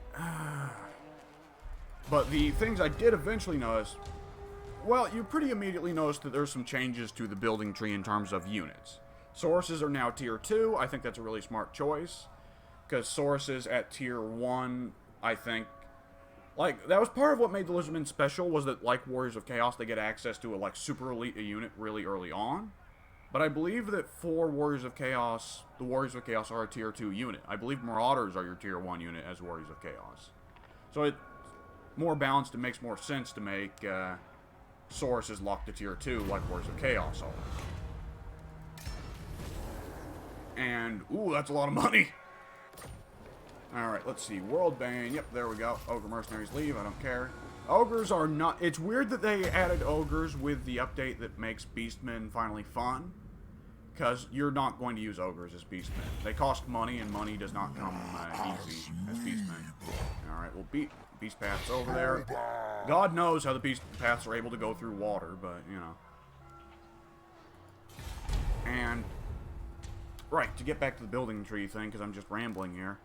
But the things I did eventually notice... Well, you pretty immediately notice that there's some changes to the building tree in terms of units. Sauruses are now tier 2. I think that's a really smart choice. Because Sauruses at tier 1, I think... Like, that was part of what made the Lizardmen special, was that, like Warriors of Chaos, they get access to a, like, super elite unit really early on. But I believe that for Warriors of Chaos, the Warriors of Chaos are a tier 2 unit. I believe Marauders are your tier 1 unit as Warriors of Chaos. So it's more balanced. It makes more sense to make Sauruses locked to tier 2 like Warriors of Chaos are. And, ooh, that's a lot of money. Alright, let's see. World Bane. Yep, there we go. Ogre Mercenaries leave. I don't care. Ogres are not... It's weird that they added ogres with the update that makes Beastmen finally fun. Because you're not going to use ogres as Beastmen. They cost money, and money does not come easy as Beastmen. Alright, well, Beast Path's over there. God knows how the Beast Paths are able to go through water, but, you know. And... Right, to get back to the building tree thing, because I'm just rambling here.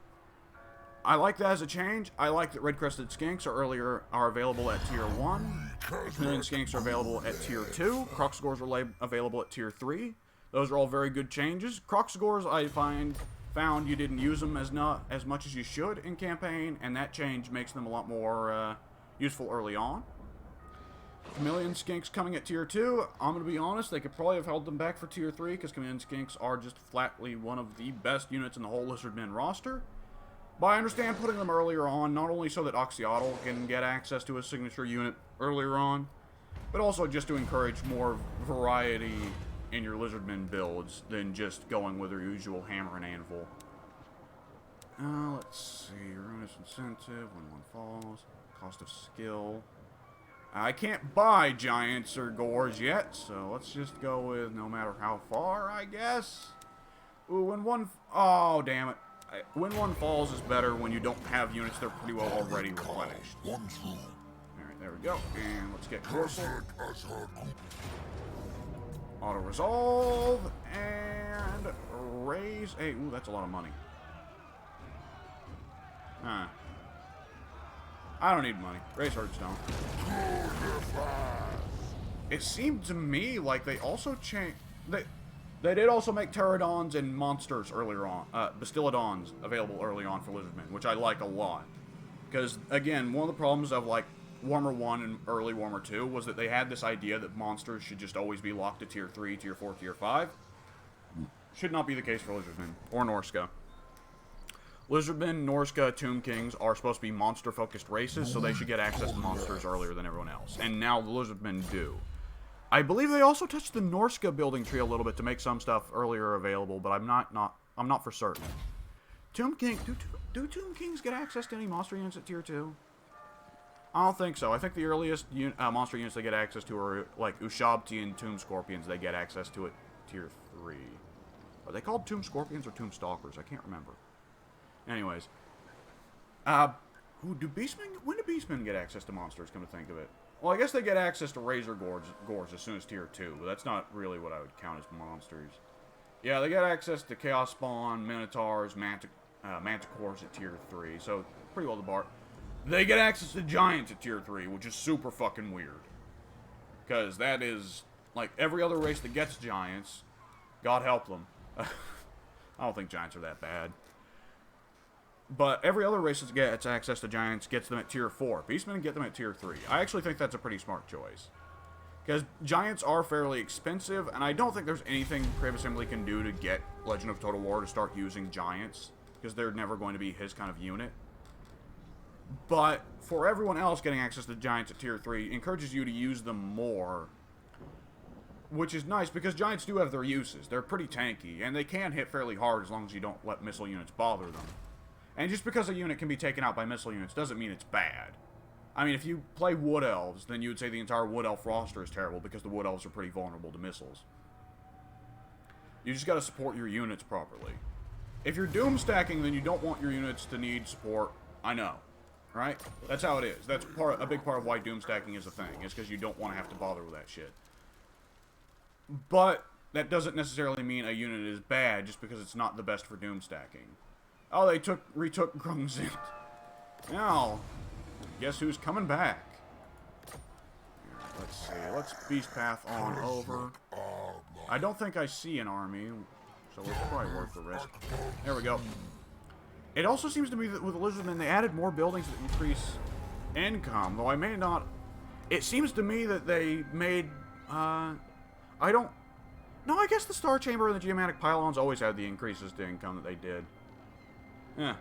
I like that as a change. I like that red-crested skinks are available at Tier 1. Chameleon skinks are available at Tier 2. Croxgores are available at Tier 3. Those are all very good changes. Croxgores, I found you didn't use them as much as you should in campaign, and that change makes them a lot more useful early on. Chameleon skinks coming at Tier 2. I'm going to be honest, they could probably have held them back for Tier 3, because Chameleon skinks are just flatly one of the best units in the whole Lizardmen roster. But I understand putting them earlier on, not only so that Oxyotl can get access to a signature unit earlier on, but also just to encourage more variety in your Lizardmen builds than just going with your usual hammer and anvil. Let's see. Ruinous incentive, when one falls. Cost of skill. I can't buy giants or gores yet, so let's just go with no matter how far, I guess. Ooh, when one... Oh, damn it. When one falls is better when you don't have units that are pretty well already replenished. Alright, there we go. And let's get Corsel. Auto-resolve. And raise... Hey, ooh, that's a lot of money. Huh. I don't need money. Raise Hearthstone. It seemed to me like they also changed... They did also make Pterodons and monsters earlier on, Bastiladons available early on for Lizardmen, which I like a lot. Because, again, one of the problems of, like, Warhammer 1 and early Warhammer 2 was that they had this idea that monsters should just always be locked to Tier 3, Tier 4, Tier 5. Should not be the case for Lizardmen, or Norska. Lizardmen, Norska, Tomb Kings are supposed to be monster-focused races, so they should get access to monsters earlier than everyone else. And now the Lizardmen do. I believe they also touched the Norska building tree a little bit to make some stuff earlier available, but I'm not for certain. Tomb King, do Tomb Kings get access to any monster units at Tier 2? I don't think so. I think the earliest monster units they get access to are like Ushabti and Tomb Scorpions. They get access to at Tier 3. Are they called Tomb Scorpions or Tomb Stalkers? I can't remember. Anyways, when do Beastmen get access to monsters? Come to think of it. Well, I guess they get access to Razor Gores as soon as Tier 2, but that's not really what I would count as monsters. Yeah, they get access to Chaos Spawn, Minotaurs, Manticores at Tier 3, so pretty well the bar. They get access to Giants at Tier 3, which is super fucking weird. Because that is, like, every other race that gets Giants, God help them. I don't think Giants are that bad. But every other race that gets access to Giants gets them at Tier 4. Beastmen get them at Tier 3. I actually think that's a pretty smart choice. Because Giants are fairly expensive, and I don't think there's anything Crave Assembly can do to get Legend of Total War to start using Giants. Because they're never going to be his kind of unit. But for everyone else, getting access to Giants at Tier 3 encourages you to use them more. Which is nice, because Giants do have their uses. They're pretty tanky, and they can hit fairly hard as long as you don't let missile units bother them. And just because a unit can be taken out by missile units doesn't mean it's bad. I mean, if you play Wood Elves, then you would say the entire Wood Elf roster is terrible because the Wood Elves are pretty vulnerable to missiles. You just gotta support your units properly. If you're Doom stacking, then you don't want your units to need support. I know. Right? That's how it is. That's a big part of why Doom stacking is a thing. It's because you don't want to have to bother with that shit. But that doesn't necessarily mean a unit is bad just because it's not the best for Doom stacking. Oh, they retook Grungzint. Now, guess who's coming back? Let's see. Let's Beast Path on over. I don't think I see an army, so it's probably worth the risk. There we go. It also seems to me that with the Lizardmen, they added more buildings that increase income, though I may not... It seems to me that they made... I don't... No, I guess the Star Chamber and the Geomatic Pylons always had the increases to income that they did. Yeah.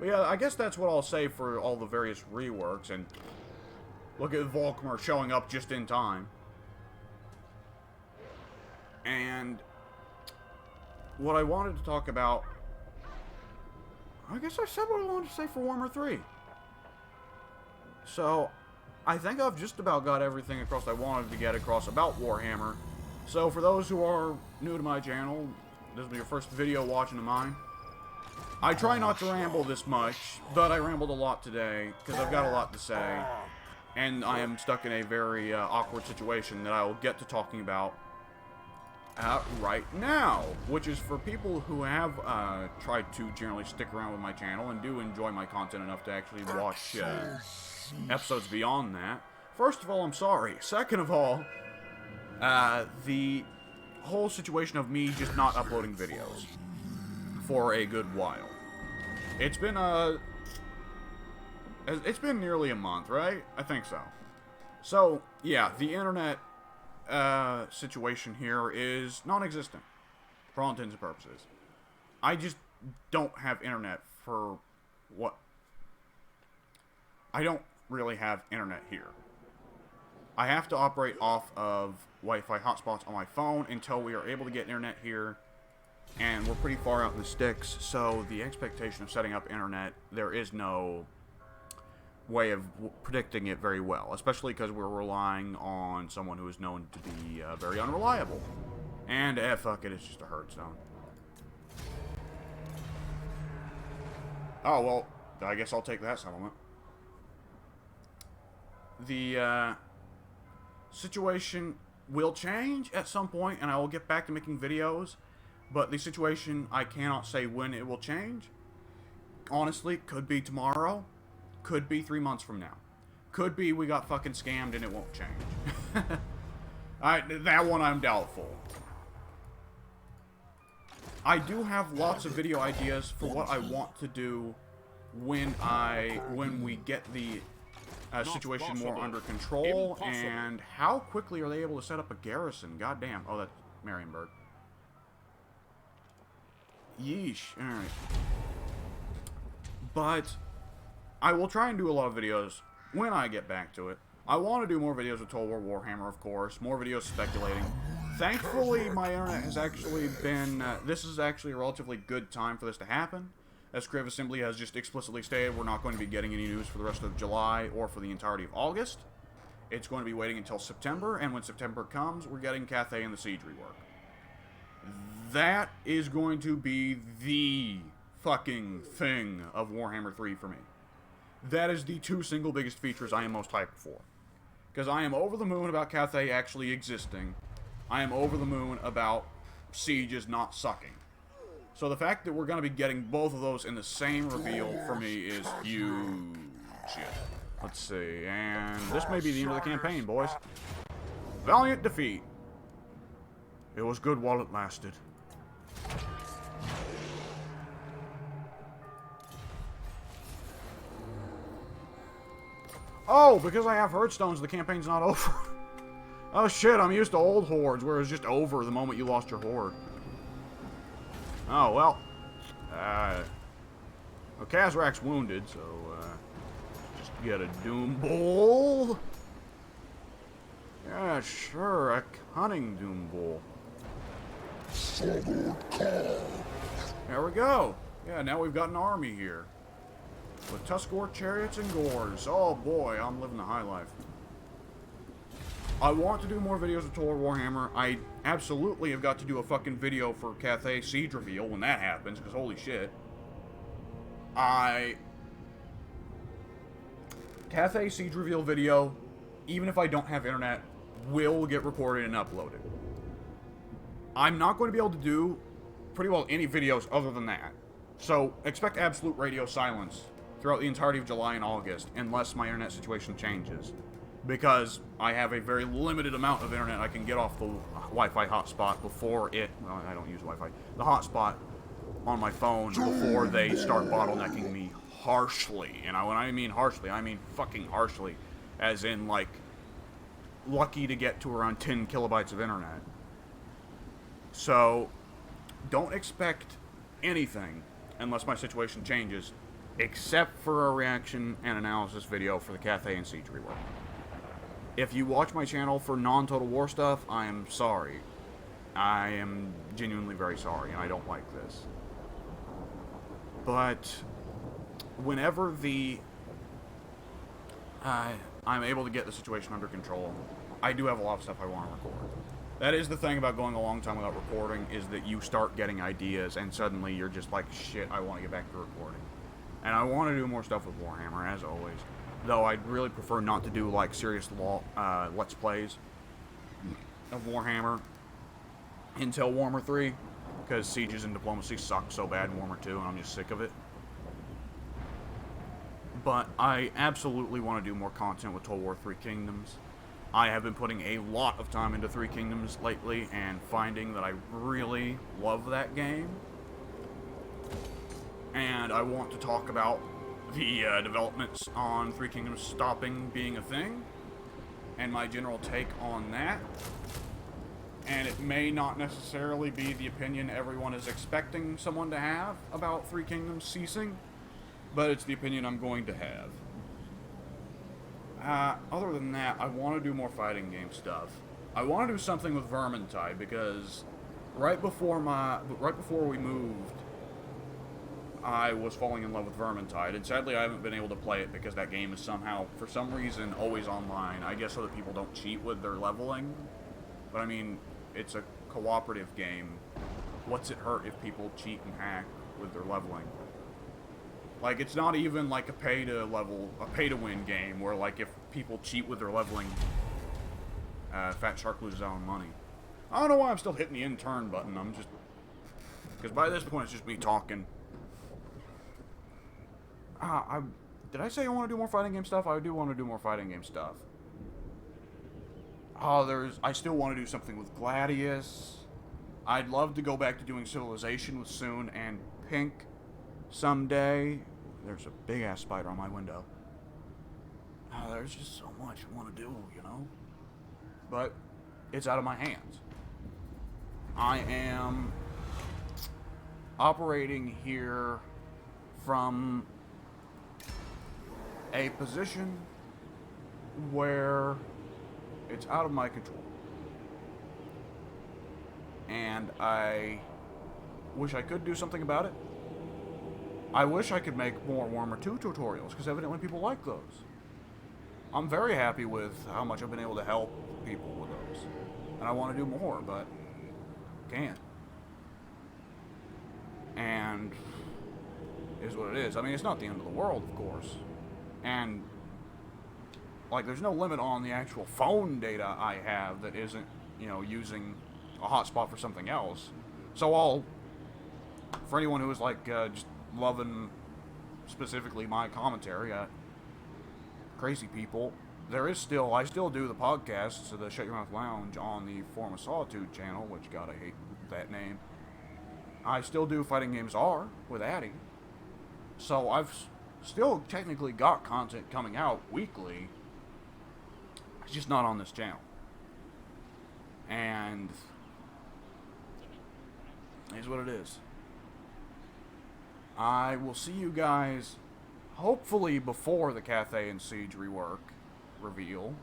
But yeah, I guess that's what I'll say for all the various reworks, and look at Volkmar showing up just in time. And what I wanted to talk about... I guess I said what I wanted to say for Warhammer 3. So, I think I've just about got everything across I wanted to get across about Warhammer. So, for those who are new to my channel, this will be your first video watching of mine. I try not to ramble this much, but I rambled a lot today, because I've got a lot to say. And I am stuck in a very awkward situation that I will get to talking about right now, which is for people who have tried to generally stick around with my channel and do enjoy my content enough to actually watch episodes beyond that. First of all, I'm sorry. Second of all, the whole situation of me just not uploading videos for a good while. It's been nearly a month, right? I think so. So, yeah, the internet situation here is non-existent, for all intents and purposes. I just don't have internet for what? I don't really have internet here. I have to operate off of Wi-Fi hotspots on my phone until we are able to get internet here, and we're pretty far out in the sticks, so the expectation of setting up internet, there is no way of predicting it very well, especially because we're relying on someone who is known to be very unreliable. And, fuck it, it's just a Hearthstone. Oh, well, I guess I'll take that settlement. The situation will change at some point, and I will get back to making videos, but the situation, I cannot say when it will change. Honestly, could be tomorrow. Could be 3 months from now. Could be we got fucking scammed and it won't change. That one I'm doubtful. I do have lots of video ideas for what I want to do when we get the situation more under control. And how quickly are they able to set up a garrison? Goddamn. Oh, that's Marienburg. Yeesh. Alright. But I will try and do a lot of videos when I get back to it. I want to do more videos with Total War Warhammer, of course. More videos speculating. Thankfully, my internet has actually been... this is actually a relatively good time for this to happen. As Creative Assembly has just explicitly stated, we're not going to be getting any news for the rest of July or for the entirety of August. It's going to be waiting until September, and when September comes, we're getting Cathay and the Siege rework. That is going to be the fucking thing of Warhammer 3 for me. That is the two single biggest features I am most hyped for. Because I am over the moon about Cathay actually existing. I am over the moon about Sieges not sucking. So the fact that we're going to be getting both of those in the same reveal for me is huge. Let's see, and this may be the end of the campaign, boys. Valiant defeat. It was good while it lasted. Oh, because I have Hearthstones, the campaign's not over. Oh shit, I'm used to old hordes where it's just over the moment you lost your horde. Oh, well. Well, Kazrak's wounded, so, just get a Doom Bull. Yeah, sure, a cunning Doom Bull. There we go. Yeah, now we've got an army here. With Tuskor chariots and gores. Oh boy, I'm living the high life. I want to do more videos with Total Warhammer. I absolutely have got to do a fucking video for Cathay Siege reveal when that happens, because holy shit. Cathay Siege reveal video, even if I don't have internet, will get recorded and uploaded. I'm not going to be able to do pretty well any videos other than that. So, expect absolute radio silence throughout the entirety of July and August, unless my internet situation changes. Because I have a very limited amount of internet I can get off the Wi-Fi hotspot before it... Well, I don't use Wi-Fi. The hotspot on my phone before they start bottlenecking me harshly. And when I mean harshly, I mean fucking harshly. As in, like, lucky to get to around 10 kilobytes of internet. So, don't expect anything unless my situation changes, except for a reaction and analysis video for the Cathay and Siege rework. If you watch my channel for non-Total War stuff, I am sorry. I am genuinely very sorry, and I don't like this. But whenever I'm able to get the situation under control, I do have a lot of stuff I want to record. That is the thing about going a long time without recording, is that you start getting ideas, and suddenly you're just like, shit, I want to get back to recording. And I want to do more stuff with Warhammer, as always. Though I'd really prefer not to do, like, serious Let's Plays of Warhammer until Warhammer 3, because Sieges and Diplomacy suck so bad in Warhammer 2, and I'm just sick of it. But I absolutely want to do more content with Total War Three Kingdoms. I have been putting a lot of time into Three Kingdoms lately, and finding that I really love that game. And I want to talk about the developments on Three Kingdoms stopping being a thing, and my general take on that. And it may not necessarily be the opinion everyone is expecting someone to have about Three Kingdoms ceasing, but it's the opinion I'm going to have. Other than that, I want to do more fighting game stuff. I want to do something with Vermintide, because right before we moved, I was falling in love with Vermintide, and sadly I haven't been able to play it because that game is somehow, for some reason, always online. I guess so that people don't cheat with their leveling, but I mean, it's a cooperative game. What's it hurt if people cheat and hack with their leveling? Like, it's not even like a pay-to-win game, where, like, if people cheat with their leveling, Fat Shark loses out on money. I don't know why I'm still hitting the end turn button. I'm just... because by this point, it's just me talking. Did I say I want to do more fighting game stuff? I do want to do more fighting game stuff. I still want to do something with Gladius. I'd love to go back to doing Civilization with Soon and Pink someday. There's a big-ass spider on my window. There's just so much I want to do, you know? But it's out of my hands. I am operating here from a position where it's out of my control. And I wish I could do something about it. I wish I could make more Warhammer 2 tutorials, because evidently people like those. I'm very happy with how much I've been able to help people with those. And I want to do more, but can't. And it is what it is. I mean, it's not the end of the world, of course. And, like, there's no limit on the actual phone data I have that isn't, you know, using a hotspot for something else. So for anyone who is, like, just loving specifically my commentary, crazy people, I still do the podcast, so the Shut Your Mouth Lounge on the Form of Solitude channel, which, God, I hate that name. I still do Fighting Games R with Addy. So I've still technically got content coming out weekly. It's just not on this channel. And it is what it is. I will see you guys hopefully before the Cathay and Siege rework reveal.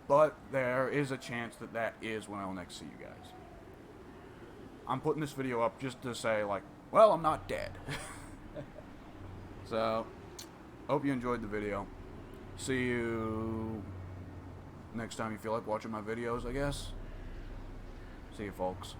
But there is a chance that is when I will next see you guys. I'm putting this video up just to say, like, well, I'm not dead. So, hope you enjoyed the video. See you next time you feel like watching my videos, I guess. See you, folks.